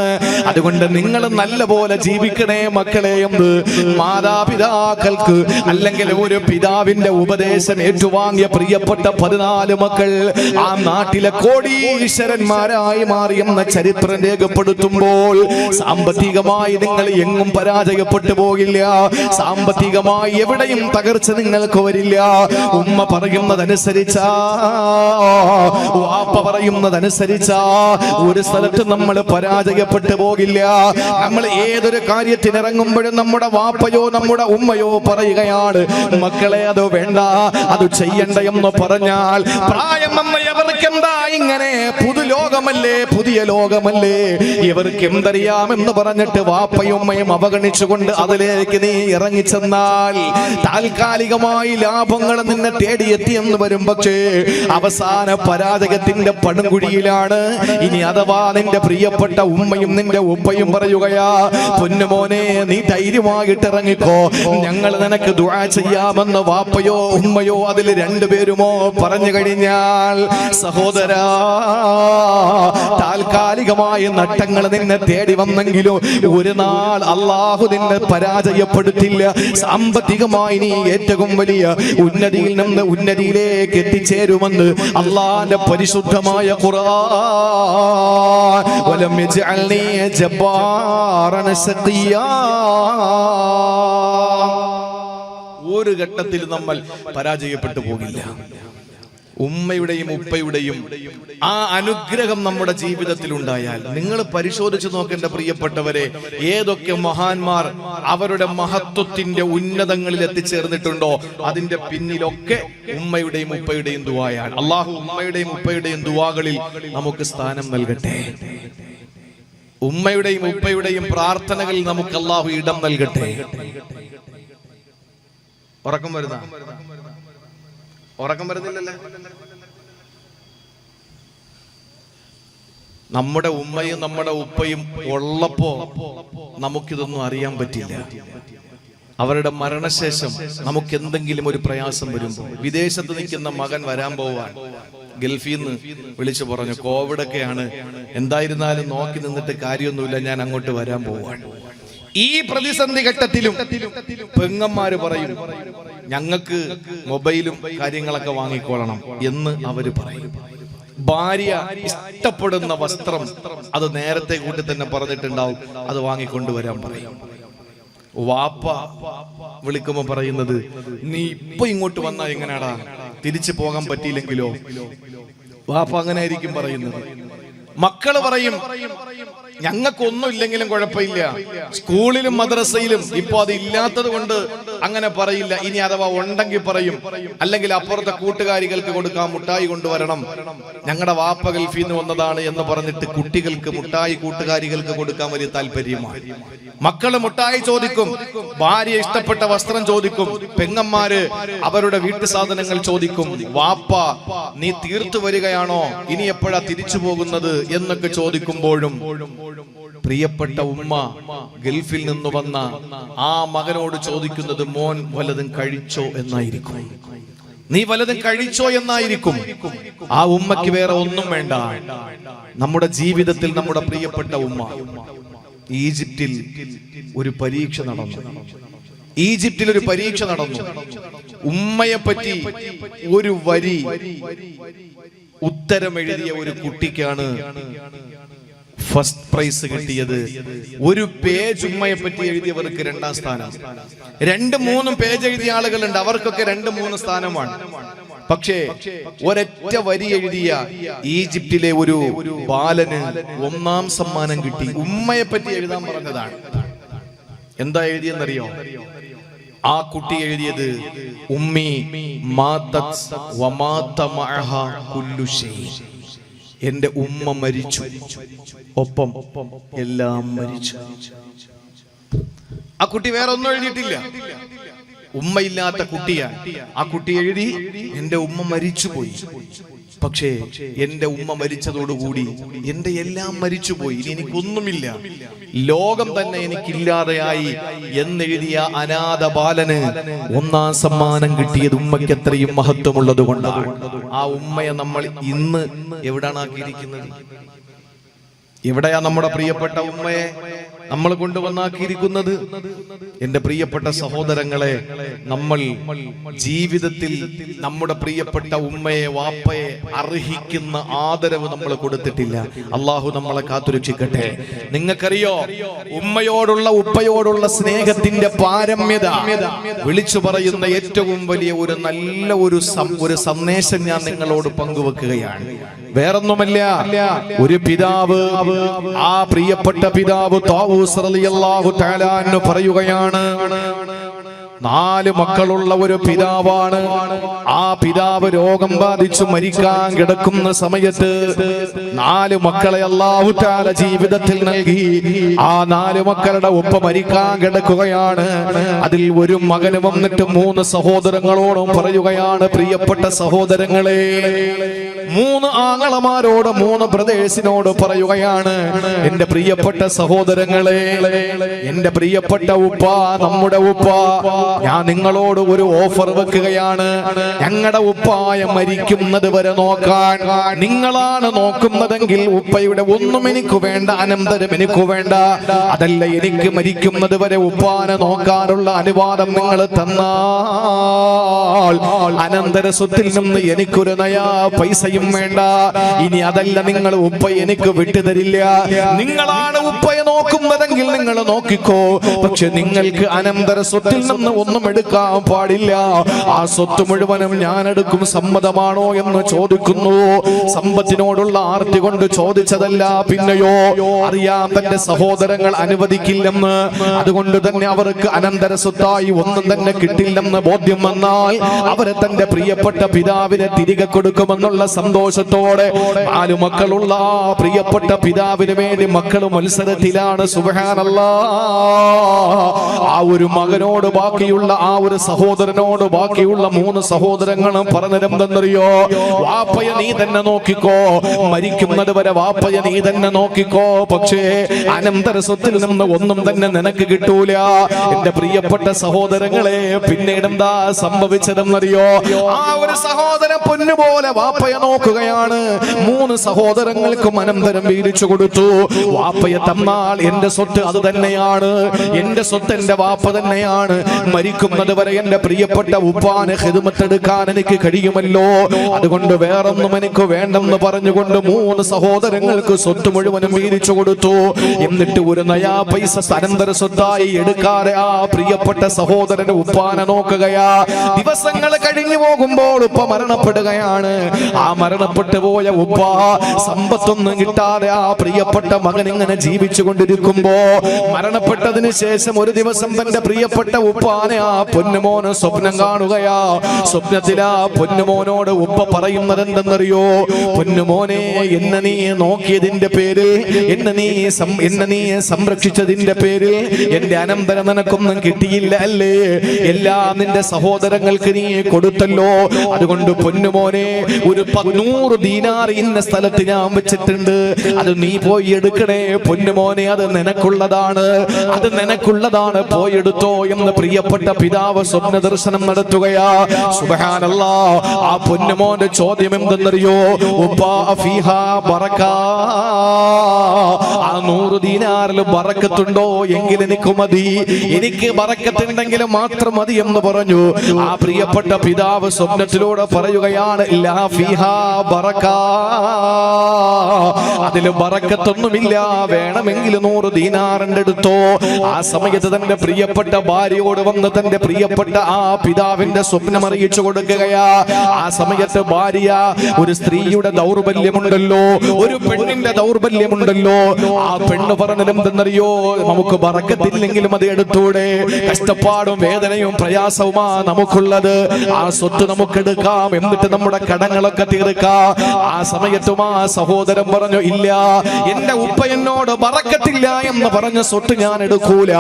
അതുകൊണ്ട് നിങ്ങൾ നല്ല പോലെ ജീവിക്കണേ മക്കളെ എന്ന് മാതാപിതാക്കൾക്ക് അല്ലെങ്കിൽ ഒരു പിതാവിന്റെ ഉപദേശം ഏറ്റുവാങ്ങിയ പ്രിയപ്പെട്ട 14 മക്കൾ ആ നാട്ടിലെ കോടീശ്വരന്മാരായി മാറിയെന്ന ചരിത്രം രേഖപ്പെടുത്തുമ്പോൾ, സാമ്പത്തികമായി നിങ്ങൾ എങ്ങും പരാജയപ്പെട്ടു പോകില്ല. സാമ്പത്തികമായി എവിടെയും തകർച്ച നിങ്ങൾക്ക് വരില്ല. ഉമ്മ പറയുന്നതനുസരിച്ചാ, വാപ്പ പറയുന്നതനുസരിച്ചാ ഒരു സ്ഥലത്ത് നമ്മൾ പരാജയപ്പെട്ടു പോകില്ല. നമ്മൾ ഏതൊരു കാര്യത്തിനിറങ്ങുമ്പോഴും നമ്മുടെ വാപ്പയോ നമ്മുടെ ഉമ്മയോ പറയുകയാണ്, മക്കളെ അത് വേണ്ട, അത് ചെയ്യണ്ട എന്ന് പറഞ്ഞാൽ, പ്രായം വന്നവർക്ക് എന്താ ഇങ്ങനെ, പുതുലോകമല്ലേ, പുതിയ ലോകമല്ലേ, ഇവർക്ക് എന്തറിയാമെന്ന് പറഞ്ഞിട്ട് വാപ്പയും ഉമ്മയും അവഗണിച്ചുകൊണ്ട് അതിലേക്ക് നീ ഇറങ്ങിച്ചെന്നാൽ താൽക്കാലികമായി ലാഭങ്ങൾ നിന്നെ തേടിയെത്തിയെന്ന് വരും. പക്ഷേ അവസാന പരാജയത്തിന്റെ പടുകുഴിയിലാണ്. ഇനി അഥവാ നിന്റെ പ്രിയപ്പെട്ട ഉമ്മയും നിന്റെ ഉപ്പയും പറയുകയാ, പൊന്നുമോനെ, നീ ധൈര്യമായിട്ട് ഇറങ്ങിക്കോ, ഞങ്ങൾ നിനക്ക് ദുആ ചെയ്യാമെന്ന് വാപ്പയോ ഉമ്മയോ അതിൽ 2 പേരുമോ പറഞ്ഞു കഴിഞ്ഞാൽ, സഹോദരാ, താൽക്കാലികമായ നട്ടങ്ങൾ നിന്നെ തേടി വന്നെങ്കിലും ഒരു നാൾ അല്ലാഹു നിന്നെ പരാജയപ്പെടുത്തില്ല. സാമ്പത്തികമായി നീ ഏറ്റവും വലിയ ഉന്നതിയിൽ നിന്ന് ഉന്നതിയിലേക്ക് എത്തിച്ചേരുമെന്ന് അല്ലാഹുവിന്റെ പരിശുദ്ധമായ ഖുർആൻ, വലം യജ്അൽനി ജബ്ബാറൻ സഖിയാ. ഒരു ഘട്ടത്തിൽ നമ്മൾ പരാജയപ്പെട്ടു പോകില്ല. ഉമ്മയുടെയും ഉപ്പയുടെയും ആ അനുഗ്രഹം നമ്മുടെ ജീവിതത്തിൽ ഉണ്ടായാൽ, നിങ്ങൾ പരിശോധിച്ചു നോക്കേണ്ട പ്രിയപ്പെട്ടവരെ, ഏതൊക്കെ മഹാന്മാർ അവരുടെ മഹത്വത്തിന്റെ ഉന്നതങ്ങളിൽ എത്തിച്ചേർന്നിട്ടുണ്ടോ അതിന്റെ പിന്നിലൊക്കെ ഉമ്മയുടെയും ഉപ്പയുടെയും ദുആയാണ്. അല്ലാഹു ഉമ്മയുടെയും ഉപ്പയുടെയും ദുആകളിൽ നമുക്ക് സ്ഥാനം നൽകട്ടെ. ഉമ്മയുടെയും ഉപ്പയുടെയും പ്രാർത്ഥനകളിൽ നമുക്ക് അല്ലാഹു ഇടം നൽകട്ടെ. ഉറക്കം വരുന്നില്ലല്ലേ? നമ്മുടെ ഉമ്മയും നമ്മുടെ ഉപ്പയും ഉള്ളപ്പോ നമുക്കിതൊന്നും അറിയാൻ പറ്റില്ല. അവരുടെ മരണശേഷം നമുക്ക് എന്തെങ്കിലും ഒരു പ്രയാസം വരുമ്പോൾ, വിദേശത്ത് നിൽക്കുന്ന മകൻ വരാൻ പോവാൻ ഗൾഫിൽ നിന്ന് വിളിച്ചു പറഞ്ഞു, കോവിഡൊക്കെയാണ്, എന്തായിരുന്നാലും നോക്കി നിന്നിട്ട് കാര്യമൊന്നുമില്ല, ഞാൻ അങ്ങോട്ട് വരാൻ പോവാണ്. ഈ പ്രതിസന്ധി ഘട്ടത്തിലും പെങ്ങന്മാര് പറയും, ഞങ്ങൾക്ക് മൊബൈലും കാര്യങ്ങളൊക്കെ വാങ്ങിക്കൊള്ളണം എന്ന് അവര് പറയും. ഭാര്യ ഇഷ്ടപ്പെടുന്ന വസ്ത്രം അത് നേരത്തെ കൂട്ടി തന്നെ പറഞ്ഞിട്ടുണ്ടാവും, അത് വാങ്ങിക്കൊണ്ടുവരാൻ പറയും. വാപ്പ വിളിക്കുമ്പോ പറയുന്നത്, നീ ഇപ്പൊ ഇങ്ങോട്ട് വന്നാ എങ്ങനെയാടാ, തിരിച്ചു പോകാൻ പറ്റിയില്ലെങ്കിലോ? വാപ്പ അങ്ങനെ ആയിരിക്കും പറയുന്നത്. മക്കള് പറയും, ഞങ്ങൾക്കൊന്നും ഇല്ലെങ്കിലും കുഴപ്പമില്ല, സ്കൂളിലും മദ്രസയിലും ഇപ്പൊ അത് ഇല്ലാത്തത് കൊണ്ട് അങ്ങനെ പറയില്ല, ഇനി അഥവാ ഉണ്ടെങ്കിൽ പറയും. അല്ലെങ്കിൽ അപ്പുറത്തെ കൂട്ടുകാരികൾക്ക് കൊടുക്കാൻ മുട്ടായി കൊണ്ടുവരണം, ഞങ്ങളുടെ വാപ്പ ഗൾഫിൽ നിന്ന് വന്നതാണ് എന്ന് പറഞ്ഞിട്ട് കുട്ടികൾക്ക് മുട്ടായി കൂട്ടുകാരികൾക്ക് കൊടുക്കാൻ വലിയ താല്പര്യമാണ്. മക്കള് മുട്ടായി ചോദിക്കും, ഭാര്യ ഇഷ്ടപ്പെട്ട വസ്ത്രം ചോദിക്കും, പെങ്ങന്മാര് അവരുടെ വീട്ടു സാധനങ്ങൾ ചോദിക്കും. വാപ്പ നീ തീർത്തു വരികയാണോ, ഇനി എപ്പോഴാ തിരിച്ചു പോകുന്നത് എന്നൊക്കെ ചോദിക്കുമ്പോഴും പ്രിയപ്പെട്ട ഉമ്മ ഗൾഫിൽ നിന്ന് വന്ന ആ മകനോട് ചോദിക്കുന്നത്, മോൻ വല്ലതും കഴിച്ചോ എന്നായിരിക്കും, നീ വല്ലതും കഴിച്ചോ എന്നായിരിക്കും. ആ ഉമ്മയ്ക്ക് വേറെ ഒന്നും വേണ്ട. നമ്മുടെ ജീവിതത്തിൽ നമ്മുടെ പ്രിയപ്പെട്ട ഉമ്മ, ഈജിപ്തിൽ ഒരു പരീക്ഷ നടന്നു. ഉമ്മയെ പറ്റി ഒരു വരി ഉത്തരം എഴുതിയ ഒരു കുട്ടിക്കാണ് ഫസ്റ്റ് പ്രൈസ് കിട്ടിയത്. ഒരു പേജ് ഉമ്മയെ പറ്റി എഴുതിയവർക്ക് 2ാം സ്ഥാനം. 2-3 പേജ് എഴുതിയ ആളുകളുണ്ട്, അവർക്കൊക്കെ 2-3 സ്ഥാനമാണ്. പക്ഷേ ഒരൊറ്റ വരി എഴുതിയ ഈജിപ്തിലെ ഒരു ബാലന് 1ാം സമ്മാനം കിട്ടി. ഉമ്മയെ പറ്റി എഴുതാൻ പറഞ്ഞതാണ്. എന്താ എഴുതിയെന്നറിയോ? ആ കുട്ടി എഴുതിയത്, ഉമ്മി മാതത് വമാത മഅഹ കുല്ലു ശൈ. എന്റെ ഉമ്മ മരിച്ചു, ഒപ്പം എല്ലാം മരിച്ചു. ആ കുട്ടി വേറെ ഒന്നും എഴുതിയിട്ടില്ല, ഉമ്മയില്ലാത്ത കുട്ടിയാണ്. ആ കുട്ടി എഴുതി, എന്റെ ഉമ്മ മരിച്ചുപോയി, പക്ഷേ എന്റെ ഉമ്മ മരിച്ചതോടുകൂടി എന്റെ എല്ലാം മരിച്ചുപോയി, ഇനി എനിക്കൊന്നുമില്ല, ലോകം തന്നെ എനിക്കില്ലാതെയായി എന്നെഴുതിയ അനാഥ ബാലന് 1ാം സമ്മാനം കിട്ടിയത് ഉമ്മയ്ക്ക് എത്രയും മഹത്വമുള്ളത് കൊണ്ടാണ്. ആ ഉമ്മയെ നമ്മൾ ഇന്ന് എവിടാണ് ആക്കിയിരിക്കുന്നത്? എവിടെയാ നമ്മുടെ പ്രിയപ്പെട്ട ഉമ്മയെ നമ്മൾ കൊണ്ടുവന്നാക്കിയിരിക്കുന്നത്? എന്റെ പ്രിയപ്പെട്ട സഹോദരങ്ങളെ, നമ്മൾ ജീവിതത്തിൽ നമ്മുടെ പ്രിയപ്പെട്ട ഉമ്മയെ വാപ്പയെ അർഹിക്കുന്ന ആദരവ് നമ്മൾ കൊടുത്തിട്ടില്ല. അള്ളാഹു നമ്മളെ കാത്തുരക്ഷിക്കട്ടെ. നിങ്ങൾക്കറിയോ, ഉമ്മയോടുള്ള ഉപ്പയോടുള്ള സ്നേഹത്തിന്റെ പാരമ്യത വിളിച്ചു പറയുന്ന ഏറ്റവും വലിയ ഒരു നല്ല ഒരു സന്ദേശം ഞാൻ നിങ്ങളോട് പങ്കുവെക്കുകയാണ്. വേറൊന്നുമല്ല, ഒരു പിതാവ്, ആ പ്രിയപ്പെട്ട പിതാവ് താവൂസ് റളിയല്ലാഹു തആല അൻഹു പറയുകയാണ്, 4 മക്കളുള്ള ഒരു പിതാവാണ്. ആ പിതാവ് രോഗം ബാധിച്ചു മരിക്കാൻ കിടക്കുന്ന സമയത്ത് 4 മക്കളെ അല്ലാഹു തആല ജീവിതത്തിൽ നൽകി. ആ 4 മക്കളുടെ ഉപ്പ മരിക്കാൻ കിടക്കുകയാണ്. അതിൽ ഒരു മകന് വന്നിട്ട് 3 സഹോദരങ്ങളോടും പറയുകയാണ്, പ്രിയപ്പെട്ട സഹോദരങ്ങളെ, 3 ആങ്ങളമാരോട് 3 ബ്രദേഴ്സിനോട് പറയുകയാണ്, എന്റെ പ്രിയപ്പെട്ട സഹോദരങ്ങളെ, എന്റെ പ്രിയപ്പെട്ട ഉപ്പ, നമ്മുടെ ഉപ്പ, ഞാൻ നിങ്ങളോട് ഒരു ഓഫർ വെക്കുകയാണ്. ഞങ്ങളുടെ ഉപ്പായ മരിക്കുന്നത് വരെ നോക്കാൻ നിങ്ങളാണ് നോക്കുന്നതെങ്കിൽ ഉപ്പയുടെ ഒന്നും എനിക്ക് വേണ്ട, അനന്തരം എനിക്ക് വേണ്ട. അതല്ല, എനിക്ക് മരിക്കുന്നത് വരെ ഉപ്പാനെ നോക്കാനുള്ള അനുവാദം നിങ്ങൾ തന്നാൽ അനന്തര സ്വത്തിൽ നിന്ന് എനിക്കൊരു നയാ പൈസയും വേണ്ട. ഇനി അതല്ല, നിങ്ങൾ ഉപ്പ എനിക്ക് വിട്ടുതരില്ല. നിങ്ങളാണ് ഉപ്പയെ നോക്കുന്നതെങ്കിൽ നിങ്ങൾ നോക്കിക്കോ, പക്ഷെ നിങ്ങൾക്ക് അനന്തര സ്വത്തിൽ നിന്ന് ഒന്നും എടുക്കാൻ പാടില്ല. ആ സ്വത്ത് മുഴുവനും ഞാൻ എടുക്കും, സമ്മതമാണോ എന്ന് ചോദിക്കുന്നു. സമ്പത്തിനോടുള്ള ആർത്തി കൊണ്ട് ചോദിച്ചതല്ല, പിന്നെയോ അറിയാം തന്റെ സഹോദരങ്ങൾ അനുവദിക്കില്ലെന്ന്, അതുകൊണ്ട് തന്നെ അവർക്ക് അനന്തര സ്വത്തായി ഒന്നും തന്നെ കിട്ടില്ലെന്ന് ബോധ്യം വന്നാൽ അവരെ തന്റെ പ്രിയപ്പെട്ട പിതാവിനെ തിരികെ കൊടുക്കുമെന്നുള്ള സന്തോഷത്തോടെ 4 മക്കളുള്ള പ്രിയപ്പെട്ട പിതാവിന് വേണ്ടി മക്കൾ മത്സരത്തിലാണ്. സുബ്ഹാനല്ലാഹ്. ആ ഒരു മകനോട് ബാക്കിയുള്ള ആ ഒരു സഹോദരനോട് ബാക്കിയുള്ള 3 സഹോദരങ്ങളും പറഞ്ഞതെന്തെന്നറിയോ? വാപ്പയെ നീ തന്നെ നോക്കിക്കോ, മരിക്കുന്നത് വരെ വാപ്പയെ നീ തന്നെ നോക്കിക്കോ, പക്ഷേ അനന്തര സ്വത്തിൽ നിന്ന് ഒന്നും തന്നെ നിനക്ക് കിട്ടൂല. എന്റെ പ്രിയപ്പെട്ട സഹോദരങ്ങളെ, പിന്നീട് എന്താ സംഭവിച്ചതെന്നറിയോ? ആ ഒരു സഹോദരൻ പൊന്നുപോലെ വാപ്പയെ നോക്കുകയാണ്. 3 സഹോദരങ്ങൾക്കും അനന്തരം വീതിച്ചു കൊടുത്തു. വാപ്പയെ തന്നാൽ എന്റെ സ്വത്ത് അത് തന്നെയാണ്, എന്റെ സ്വത്ത് എന്റെ വാപ്പ തന്നെയാണ്. മരിക്കുന്നത് വരെ എന്റെ പ്രിയപ്പെട്ട ഉപ്പാനെ ഖിദ്മത്തെടുക്കാൻ എനിക്ക് കഴിയുമല്ലോ, അതുകൊണ്ട് വേറൊന്നും എനിക്ക് വേണ്ടെന്ന് പറഞ്ഞുകൊണ്ട് 3 സഹോദരങ്ങൾക്ക് സ്വത്ത് മുഴുവനും വീതിച്ചു കൊടുത്തു. എന്നിട്ട് ഒരു നയാ പൈസ അനന്തര സ്വത്തായി എടുക്കാതെ ആ പ്രിയപ്പെട്ട സഹോദരന് ഉപ്പാനെ നോക്കുകയാ. ദിവസങ്ങൾ കഴിഞ്ഞു പോകുമ്പോൾ ഉപ്പ മരണപ്പെടുകയാണ്. ആ മരണപ്പെട്ടു പോയ ഉപ്പ സമ്പത്തൊന്നും കിട്ടാതെ ആ പ്രിയപ്പെട്ട മകൻ ഇങ്ങനെ ജീവിച്ചു കൊണ്ടിരിക്കുമ്പോ, മരണപ്പെട്ടതിന് ശേഷം ഒരു ദിവസം തന്റെ പ്രിയപ്പെട്ട ഉപ്പാനെ ആ പൊന്നുമോന് സ്വപ്നം കാണുകയാ. സ്വപ്നത്തിൽ ആ പൊന്നുമോനോട് ഉപ്പ പറയുന്നത് എന്തെന്നറിയോ? പൊന്നുമോനെ, എന്നെ നീ നോക്കിയതിന്റെ പേരിൽ, എന്നെ നീ സംരക്ഷിച്ചതിന്റെ പേരിൽ എന്റെ അനന്തരം നിനക്കൊന്നും കിട്ടിയില്ല അല്ലേ? എല്ലാം നിന്റെ സഹോദരങ്ങൾക്ക് നീ കൊടുത്തല്ലോ. അതുകൊണ്ട് പൊന്നുമോനെ, ഒരു 100 ദീനാർ ഇന്ന സ്ഥലത്ത് ഞാൻ വെച്ചിട്ടുണ്ട്, അത് നീ പോയി എടുക്കണേ പൊന്നുമോനെ, അത് നിനക്കുള്ളതാണ്, അത് നിനക്കുള്ളതാണ്, പോയി എടുത്തോ എന്ന് പ്രിയപ്പെട്ട പിതാവ് സ്വപ്ന ദർശനം നടത്തുകയാ. സുബ്ഹാനല്ലാഹ്. ആ പൊന്നുമോന്റെ ചോദ്യം എന്തെന്നറിയോ? ഉപ്പാ ഫീഹാ ബറകാ, ആ 100 ദീനാറിൽ ബറക്കത്തുണ്ടോ? എങ്കിൽ എനിക്ക് മതി, എനിക്ക് ബറക്കത്തുണ്ടെങ്കിൽ മാത്രം മതി എന്ന് പറഞ്ഞു. ആ പ്രിയപ്പെട്ട പിതാവ് സ്വപ്നത്തിലൂടെ പറയുകയാണ്, ലാ ഫീഹാ ബറകാ, അതിൽ ബറക്കത്തൊന്നുമില്ല, വേണമെങ്കിൽ 100 ദീനാറിന്റെ എടുത്തോ. ആ സമയത്ത് തന്റെ പ്രിയപ്പെട്ട ഭാര്യയോട് വന്ന് തന്റെ പ്രിയപ്പെട്ട ആ പിതാവിന്റെ സ്വപ്നം അറിയിച്ചു കൊടുക്കുകയാ. ആ സമയത്ത് ഭാര്യ, ഒരു സ്ത്രീയുടെ ദൗർബല്യമുണ്ടല്ലോ, ഒരു പെണ്ണിന്റെ ദൗർബല്യമുണ്ടല്ലോ, ആ പെണ്ണ് പറഞ്ഞത് എന്തെന്നറിയോ? നമുക്ക് ബറക്കത്തില്ലെങ്കിലും അത് എടുത്തൂടെ, കഷ്ടപ്പാടും വേദനയും പ്രയാസവുമാ നമുക്കുള്ളത്, ആ സ്വത്ത് നമുക്കെടുക്കാം, എന്നിട്ട് നമ്മുടെ കടങ്ങളൊക്കെ തീർക്കാം. ആ സമയത്തും ആ സഹോദരൻ പറഞ്ഞു, ഇല്ല, എന്റെ ഉപ്പ എന്നോട് ബറക്കത്തില്ല എന്ന് പറഞ്ഞ സ്വത്ത് ഞാൻ എടുക്കൂല.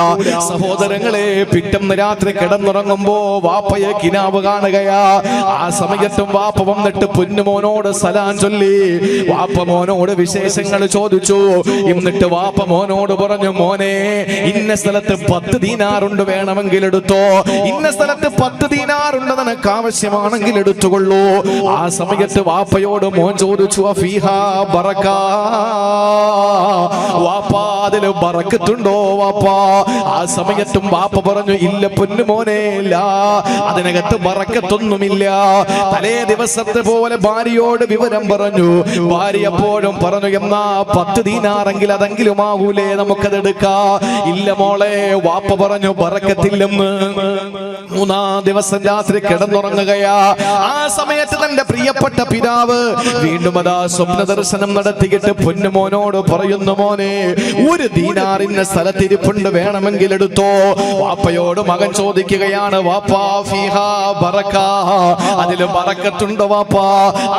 സഹോദരങ്ങളെ, പിറ്റേന്ന് രാത്രി കിടന്നുറങ്ങുമ്പോ വാപ്പയെ കിനാവ് കാണുകയാ. ആ സമയത്തും വാപ്പ വന്നിട്ട് പൊന്നുമോനോട് സലാം ചൊല്ലി, വാപ്പ മോനോട് വിശേഷങ്ങൾ ചോദിച്ചു. എന്നിട്ട് വാപ്പ മോനോട് പറഞ്ഞു, മോനെ, ഇന്ന സ്ഥലത്ത് 10 ദീനാറുണ്ട്, വേണമെങ്കിൽ എടുത്തോ, ഇന്ന സ്ഥലത്ത് 10 ദീനാറുണ്ട്, നിനക്ക് ആവശ്യമാണെങ്കിൽ എടുത്തുകൊള്ളൂ. ആ സമയത്ത് വാപ്പയോട് മോൻ ചോദിച്ചു, ഫീഹാ ബറകാ, വാപ്പാ അതിൽ ബറക്കത്തുണ്ടോ വാപ്പാ? ആ സമയത്തും വാപ്പ പറഞ്ഞു, ഇല്ല പൊന്നുമോനെ, ലാ, അതിനകത്ത് ബറക്കത്തൊന്നുമില്ല. തലേ ദിവസത്തെ പോലെ ഭാര്യയോട് വിവരം പറഞ്ഞു. ഭാര്യ എപ്പോഴും പറഞ്ഞു, എന്നാ 10 ദീനാറെങ്കിൽ അതെങ്കിലും ആകൂലേ, നമുക്കതെടുക്കാം. ഇല്ല മോളെ, വാപ്പ പറഞ്ഞു ബറക്കത്തില്ലെന്ന്. 3-ാം ദിവസം രാത്രി കിടന്നുറങ്ങുകയാ. ആ സമയത്ത് തന്റെ പ്രിയപ്പെട്ട പിതാവ് വീണ്ടും അതാ സ്വപ്ന ദർശനം നടത്തിയിട്ട് പൊന്നുമോനോട് പറയുന്നു, മോനെ, 1 ദീനാറിന്റെ സ്ഥലത്തിരിപ്പുണ്ട്, വേണമെങ്കിൽ എടുത്തോ. വാപ്പയോട് മകൻ ചോദിക്കുകയാണ്, വാപ്പാ ഫീഹാ ബറകാ, അതിൽ ബറക്കത്തുണ്ടോ വാപ്പാ?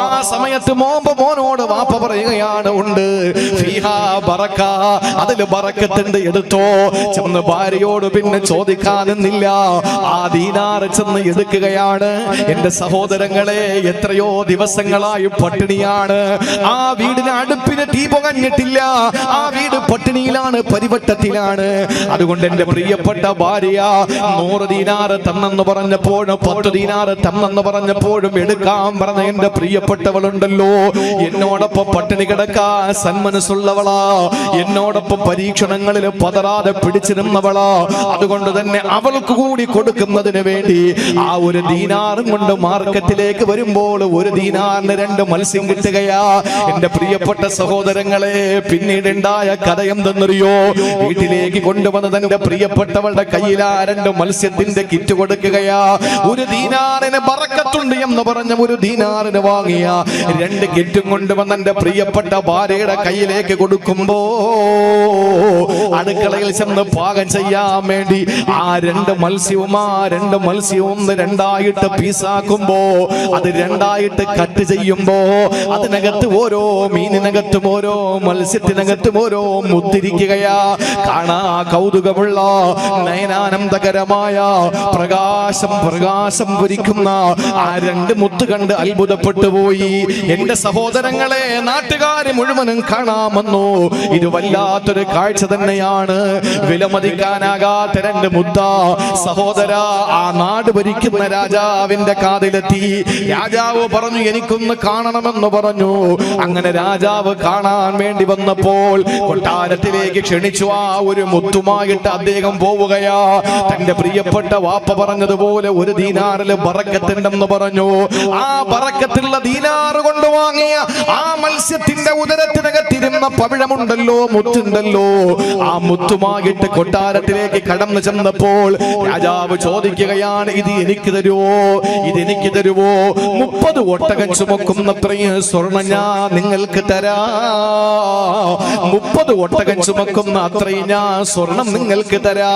ആ സമയത്ത് മോനോട് വാപ്പ പറയുകയാണ്, ഉണ്ട്, ഫീഹാ ബറകാ, അതിൽ ബറക്കത്തുണ്ട്, എടുത്തോ. ചെന്ന് ഭാര്യയോട് പിന്നെ ചോദിക്കാനെന്നില്ല, ആ ദീനാർ ചെന്ന് എടുക്കുകയാണ്. എന്റെ സഹോദരങ്ങളെ, എത്രയോ ദിവസങ്ങളായി പട്ടിണിയാണ്. ആ വീടിന് അടുപ്പിന് തീ പുകഞ്ഞിട്ടില്ല, ആ വീട് പട്ടിണിയിലാണ്, പരിവട്ടത്തിലാണ്. അതുകൊണ്ട് എന്റെ പ്രിയപ്പെട്ട ഭാര്യ 100 ദീനാർ തന്നെന്ന് പറഞ്ഞപ്പോഴും 10 ദീനാർ തന്നെന്ന് പറഞ്ഞപ്പോഴും എടുക്കാൻ പറഞ്ഞ എന്റെ പ്രിയപ്പെട്ടവളുണ്ടല്ലോ, എന്നോടൊപ്പം പട്ടിണി കിടക്കാൻ സന്മനസ്സുള്ളവളാ, എന്നോടൊപ്പം പരീക്ഷണങ്ങളിൽ പതറാതെ പിടിച്ചിരുന്നവളാ. അതുകൊണ്ട് തന്നെ അവൾക്ക് കൂടി കൊടുക്കുന്നതിന് വേണ്ടി ആ 1 ദീനാറും കൊണ്ട് മാർക്കറ്റിലേക്ക് വരുമ്പോൾ 1 ദീനാറിന് 2 മത്സ്യം കിട്ടുകയാ. എന്റെ പ്രിയപ്പെട്ട സഹോദരങ്ങളെ, പിന്നീട് ഉണ്ടായ കഥ എന്തെന്നറിയോ? വീട്ടിലേക്ക് കൊണ്ടുവന്ന് തന്റെ പ്രിയപ്പെട്ട പ്രിയപ്പെട്ടവളുടെ കയ്യിൽ ആ 2 മത്സ്യത്തിന്റെ കിറ്റ് കൊടുക്കുകയാ. 1 ദീനാറിന് ബറക്കത്തുണ്ട് എന്ന് പറഞ്ഞ 1 ദീനാറിന് വാങ്ങിയ 2 കിറ്റും കൊണ്ടുവന്ന് എന്റെ പ്രിയപ്പെട്ട ഭാര്യയുടെ കയ്യിലേക്ക് കൊടുക്കുമ്പോ അടുക്കളയിൽ ചെന്ന് പാകം ചെയ്യാൻ വേണ്ടി ആ 2 മത്സ്യവും 2 പീസാക്കുമ്പോ അത് 2 കട്ട് ചെയ്യുമ്പോ അതിനകത്ത് ഓരോ മീനിനകത്തും ഓരോ മത്സ്യത്തിനകത്തും ഓരോ മുത്തിരിക്കുകയാ. കാണാ കൗതുകമുള്ള നയനാനന്ദകരമായ പ്രകാശം പൊരിക്കുന്ന ആ 2 മുത്ത് കണ്ട് അത്ഭുതപ്പെട്ടു പോയി. എന്റെ സഹോദരങ്ങളെ, നാട്ടുകാര് മുഴുവനും കാണാമെന്നു. ഇത് വല്ലാത്തൊരു കാഴ്ച തന്നെയാണ്. വിലമതിക്കാനാകാത്ത 2 മുത്ത സഹോദര ആ നാട് ഭരിക്കുന്ന രാജാവിന്റെ കാതിലെത്തി. രാജാവ് പറഞ്ഞു, എനിക്കൊന്ന് കാണണമെന്ന് പറഞ്ഞു. അങ്ങനെ രാജാവ് കാണാൻ വേണ്ടി വന്നപ്പോൾ കൊട്ടാരത്തിലേക്ക് ക്ഷണിച്ചു. ആ 1 മുത്തുമായിട്ട് അദ്ദേഹം പോവുകയാ. തന്റെ പ്രിയപ്പെട്ട വാപ്പ പറഞ്ഞതുപോലെ 1 ദീനാറില് ബറക്കത്തുണ്ടെന്ന് പറഞ്ഞു. ആ ബറക്കത്തുള്ള ദീനാറ് കൊണ്ട് വാങ്ങിയ ആ മത്സ്യത്തിന്റെ ഉദരത്തിനകത്തിരുന്ന പവിഴമുണ്ടല്ലോ, മുത്തുണ്ടല്ലോ, ആ മുത്തുമായിട്ട് കൊട്ടാരത്തിലേക്ക് കടന്നു ചെന്നപ്പോൾ രാജാവ് ചോദിക്കുകയാണ്, ഇത് എനിക്ക് തരുവോ, ഇതെനിക്ക് തരുവോ? 30 ഒട്ടകം ചുമക്കുന്നത്രയും സ്വർണം ഞാൻ നിങ്ങൾക്ക് തരാ. 30 ഒട്ടകം ചുമക്കുന്ന അത്രയും ഞാൻ സ്വർണം നിങ്ങൾക്ക് തരാ.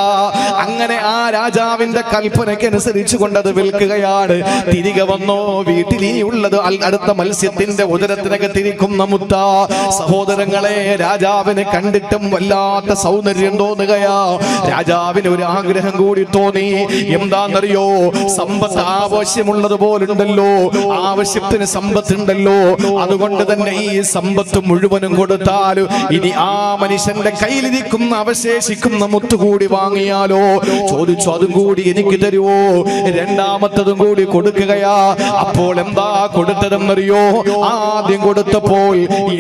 അങ്ങനെ ആ രാജാവിന്റെ കൽപ്പനയ്ക്കനുസരിച്ച് കൊണ്ടത് വിൽക്കുകയാണ്. തിരികെ വന്നോ, വീട്ടിൽ ഇനിയുള്ളത് അടുത്ത മത്സ്യത്തിന്റെ ഉദരത്തിനകത്തിരിക്കുന്ന മുത്ത. സഹോദരങ്ങളെ, രാജാവിനെ കണ്ടിട്ടും വല്ലാത്ത സൗന്ദര്യം തോന്നുകയാ. രാജാവിന് ഒരു ആഗ്രഹം കൂടി തോന്നി. എന്താണെന്നറിയോ? സമ്പത്ത് ആവശ്യമുള്ളത് പോലുണ്ടല്ലോ, ആവശ്യത്തിന് സമ്പത്തുണ്ടല്ലോ. അതുകൊണ്ട് തന്നെ ഈ സമ്പത്ത് മുഴുവനും കൊടുത്താലും ഇനി ആ മനുഷ്യന്റെ കയ്യിലിരിക്കുന്ന അവശേഷിക്കുന്ന മുത്തുകൂടി വാങ്ങിയാലോ? ചോദിച്ചു, അതും കൂടി എനിക്ക് തരുവോ? 2ാമത്തതും കൂടി കൊടുക്കുകയാ. അപ്പോൾ എന്താ കൊടുത്തതെന്നറിയോ? ആദ്യം കൊടുത്തപ്പോൾ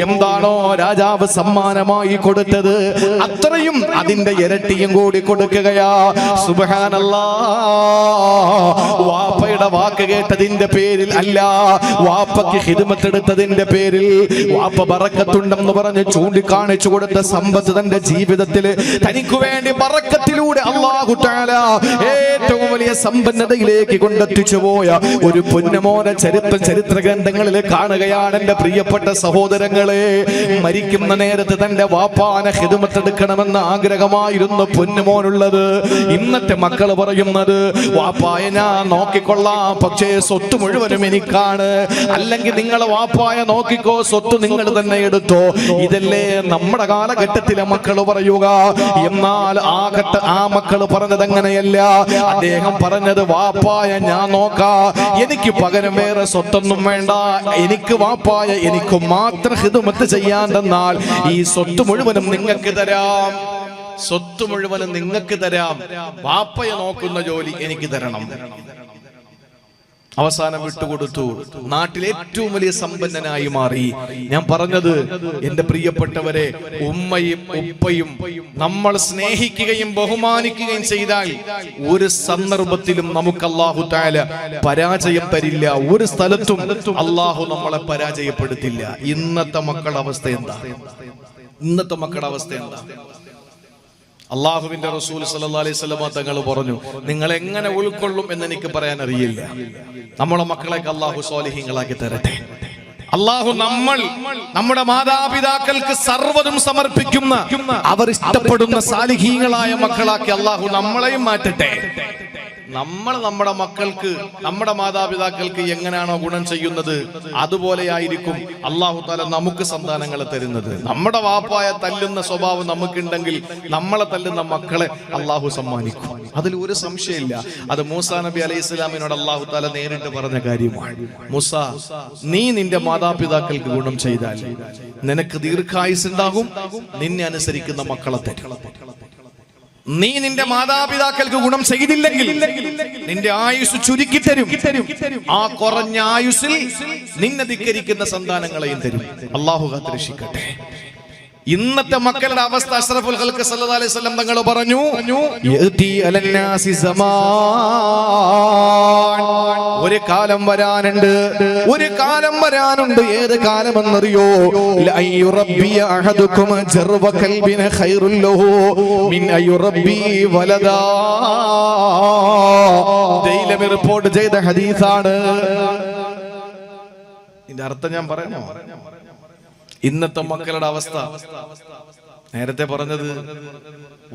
എന്താണോ രാജാവ് സമ്മാനമായി കൊടുത്തത് അത്രയും അതിന്റെ ഇരട്ടിയും കൂടി കൊടുക്കുകയാ. സുബ്ഹാനല്ലാഹ്. വാപ്പയുടെ വാക്ക് കേട്ടതിന്റെ പേരിൽ അല്ല, വാപ്പയ്ക്ക് ഖിദ്മത്ത് എടുത്തതിന്റെ പേരിൽ വാപ്പ ബറക്കത്തുണ്ടെന്ന് പറഞ്ഞ് ചൂണ്ടിക്കാണിച്ചു കൊടുത്ത സമ്പത്ത് തന്റെ ജീവിതത്തിൽ തനിക്ക് വേണ്ടി ബറക്കത്തിലൂടെ അല്ലാഹു തആല ഏറ്റവും വലിയ സമ്പന്നതയിലേക്ക് കൊണ്ടെത്തിച്ചു പോയ ഒരു പൊന്നുമോനെ ചരിത്ര ഗ്രന്ഥങ്ങളിൽ കാണുകയാണ്. എന്റെ പ്രിയപ്പെട്ട സഹോദരങ്ങളെ, മരിക്കുന്ന നേരത്ത് തന്റെ വാപ്പാനെ ഖിദ്മത്ത് എടുക്കണമെന്ന ആഗ്രഹമായിരുന്നു പൊന്നുമോനുള്ളത്. ഇന്നത്തെ മക്കൾ പറയുന്നത്, വാപ്പായ ഞാൻ നോക്കിക്കൊള്ളാം, പക്ഷേ സ്വത്ത് മുഴുവനും എനിക്കാണ്. അല്ലെങ്കിൽ നിങ്ങളെ വാപ്പായ നോക്കിക്കോ, സ്വത്ത് നിങ്ങൾ തന്നെ എടുത്തോ. ഇതല്ലേ നമ്മുടെ കാലഘട്ടത്തിലെ മക്കൾ പറയുക. എന്നാൽ ആ മക്കൾ പറഞ്ഞത് അങ്ങനെയല്ല. അദ്ദേഹം പറഞ്ഞത്, വാപ്പായ ഞാൻ നോക്കാ, എനിക്ക് പകരം വേറെ സ്വത്തൊന്നും വേണ്ട. എനിക്ക് വാപ്പായ എനിക്ക് മാത്രം ഖിദ്മത്ത് ചെയ്യാൻ തന്നാൽ ഈ സ്വത്ത് മുഴുവനും നിങ്ങൾക്ക് തരാം. സ്വത്ത് മുഴുവനും നിങ്ങൾക്ക് തരാം. വാപ്പയെ നോക്കുന്ന ജോലി എനിക്ക് തരണം. അവസാനം വിട്ടുകൊടുത്തു. നാട്ടിലെ ഏറ്റവും വലിയ സമ്പന്നനായി മാറി. ഞാൻ പറഞ്ഞത്, എന്റെ പ്രിയപ്പെട്ടവരെ, ഉമ്മയും ഉപ്പയും നമ്മൾ സ്നേഹിക്കുകയും ബഹുമാനിക്കുകയും ചെയ്താൽ ഒരു സന്ദർഭത്തിലും നമുക്ക് അല്ലാഹു തആല പരാജയം തരില്ല. ഒരു സ്ഥലത്തും അല്ലാഹു നമ്മളെ പരാജയപ്പെടുത്തില്ല. ഇന്നത്തെ മക്കളുടെ അവസ്ഥ എന്താ? അള്ളാഹുവിന്റെ റസൂൽ സല്ലല്ലാഹു അലൈഹി വസല്ലം തങ്ങൾ പറഞ്ഞു, നിങ്ങൾ എങ്ങനെ ഉൾക്കൊള്ളും എന്ന് എനിക്ക് പറയാൻ അറിയില്ല. നമ്മളെ മക്കളെയൊക്കെ അള്ളാഹു സ്വാലിഹീങ്ങളാക്കി തരട്ടെ. അള്ളാഹു നമ്മുടെ മാതാപിതാക്കൾക്ക് സർവ്വതും സമർപ്പിക്കുന്ന, അവർ ഇഷ്ടപ്പെടുന്ന സാലിഹീങ്ങളായ മക്കളാക്കി അള്ളാഹു നമ്മളെയും മാറ്റട്ടെ. നമ്മുടെ മക്കൾക്ക്, നമ്മുടെ മാതാപിതാക്കൾക്ക് എങ്ങനെയാണോ ഗുണം ചെയ്യുന്നത് അതുപോലെയായിരിക്കും അല്ലാഹു തആല നമുക്ക് സന്താനങ്ങളെ തരുന്നത്. നമ്മുടെ വാപ്പായ തല്ലുന്ന സ്വഭാവം നമുക്കുണ്ടെങ്കിൽ നമ്മളെ തല്ലുന്ന മക്കളെ അല്ലാഹു സമ്മാനിക്കും. അതിൽ ഒരു സംശയമില്ല. അത് മൂസാ നബി അലൈഹിസ്സലാമിനോട് അല്ലാഹു തആല നേരിട്ട് പറഞ്ഞ കാര്യമാണ്. മൂസ, നീ നിന്റെ മാതാപിതാക്കൾക്ക് ഗുണം ചെയ്താൽ നിനക്ക് ദീർഘായുസ് ഉണ്ടാകും, നിന്നെ അനുസരിക്കുന്ന മക്കളെ തരും. നീ നിന്റെ മാതാപിതാക്കൾക്ക് ഗുണം ചെയ്തില്ലെങ്കിൽ നിന്റെ ആയുസ് ചുരുക്കി തരും. ആ കുറഞ്ഞ ആയുസിൽ നിന്നെ ധിക്കരിക്കുന്ന സന്താനങ്ങളെയും തരും. അല്ലാഹു കാത്തുരക്ഷിക്കട്ടെ. ഇന്നത്തെ മക്കളുടെ അവസ്ഥ അഷ്റഫുൽ ഖൽഖ് സല്ലല്ലാഹു അലൈഹി വസല്ലം തങ്ങൾ പറഞ്ഞു, യഅതി അലന്നാസി സമാൻ, ഒരു കാലം വരാനുണ്ട്, ഒരു കാലം വരാനുണ്ട്. ഏത് കാലമെന്നറിയോ? ലഅയ്യുറബ്ബിയ അഹദുകും ജർവ കൽബിന ഖൈറുൽ ലഹു മിൻ അയ്യുറബ്ബി വലദാ. ദൈലമി റിപ്പോർട്ട് ചെയ്ത ഹദീസാണ്. ഇതിന്റെ അർത്ഥം ഞാൻ പറയാമോ? ഇന്നത്തെ മക്കളുടെ അവസ്ഥ നേരത്തെ പറഞ്ഞത്,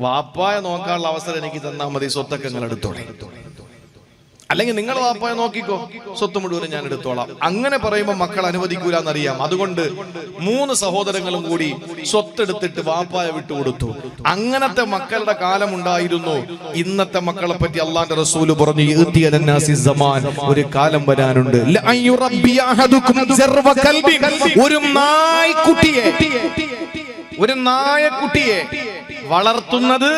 വാപ്പായ നോക്കാനുള്ള അവസരം എനിക്ക് തന്നാൽ മതി, സ്വത്തൊക്കെ നിങ്ങൾ എടുത്തോളെ, അല്ലെങ്കിൽ നിങ്ങൾ വാപ്പായ നോക്കിക്കോ, സ്വത്ത് മുഴുവൻ ഞാൻ എടുത്തോളാം. അങ്ങനെ പറയുമ്പോൾ മക്കൾ അനുവദിക്കൂല എന്നറിയാം. അതുകൊണ്ട് 3 സഹോദരങ്ങളും കൂടി സ്വത്തെടുത്തിട്ട് വാപ്പായ വിട്ടുകൊടുത്തു. അങ്ങനത്തെ മക്കളുടെ കാലം ഉണ്ടായിരുന്നു. ഇന്നത്തെ മക്കളെ പറ്റി അള്ളാന്റെ റസൂല് പറഞ്ഞു, ഒരു കാലം വരാനുണ്ട്, ഒരു നായക്കുട്ടിയെ വളർത്തുന്നത്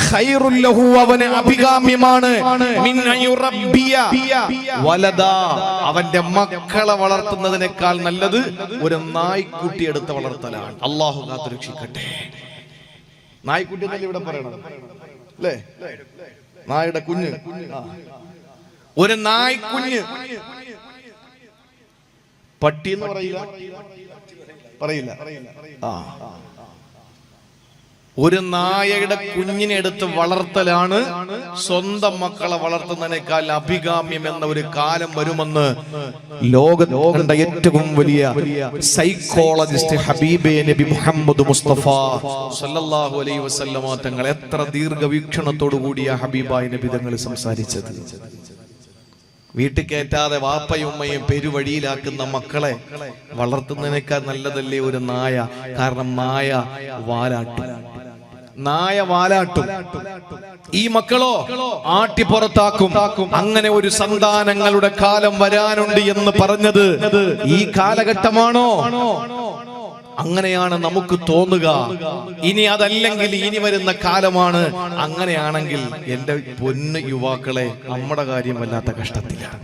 ഖൈറുൽ ലഹു, അവന് അഭികാമ്യമാണ്, മിൻ അയുറബ്ബിയ വലദാ, അവന്റെ മക്കളെ വളർത്തുന്നതിനേക്കാൾ നല്ലത് ഒരു നായ്ക്കുട്ടി എടുത്ത് വളർത്തലാണ്. അല്ലാഹു കാത്തുരക്ഷിക്കട്ടെ. നായ്ക്കുട്ടി എന്നല്ലേ ഇവിടെ പറയണം, അല്ലേ? നായുടെ കുഞ്ഞ്, ഒരു നായ്ക്കുഞ്ഞ്. പട്ടി എന്ന് പറയില്ല. ഒരു നായയുടെ കുഞ്ഞിനെ എടുത്ത് വളർത്തലാണ് സ്വന്തം മക്കളെ വളർത്തുന്നതിനേക്കാൾ അഭികാമ്യം എന്ന ഒരു കാലം വരുമെന്ന് ലോകത്തിന്റെ ഏറ്റവും വലിയ സൈക്കോളജിസ്റ്റ് ഹബീബേ നബി മുഹമ്മദ് മുസ്തഫ സല്ലല്ലാഹു അലൈഹി വസല്ലമ തങ്ങൾ എത്ര ദീർഘവീക്ഷണത്തോടു കൂടിയ ഹബീബായ നബി തങ്ങൾ സംസാരിച്ചത്. വീട്ടിൽ കയറ്റാതെ വാപ്പയും ഉമ്മയും പെരുവഴിയിലാക്കുന്ന മക്കളെ വളർത്തുന്നതിനേക്കാൾ നല്ലതല്ലേ ഒരു നായ? കാരണം നായ വാലാട്ടും, ഈ മക്കളോ ആട്ടി പുറത്താക്കും. അങ്ങനെ ഒരു സന്താനങ്ങളുടെ കാലം വരാനുണ്ട് എന്ന് പറഞ്ഞത് ഈ കാലഘട്ടമാണോ? അങ്ങനെയാണ് നമുക്ക് തോന്നുക. ഇനി അതല്ലെങ്കിൽ ഇനി വരുന്ന കാലമാണ്. അങ്ങനെയാണെങ്കിൽ എന്റെ പൊന്നു യുവാക്കളെ, നമ്മുടെ കാര്യം വല്ലാത്ത കഷ്ടത്തിലാണ്.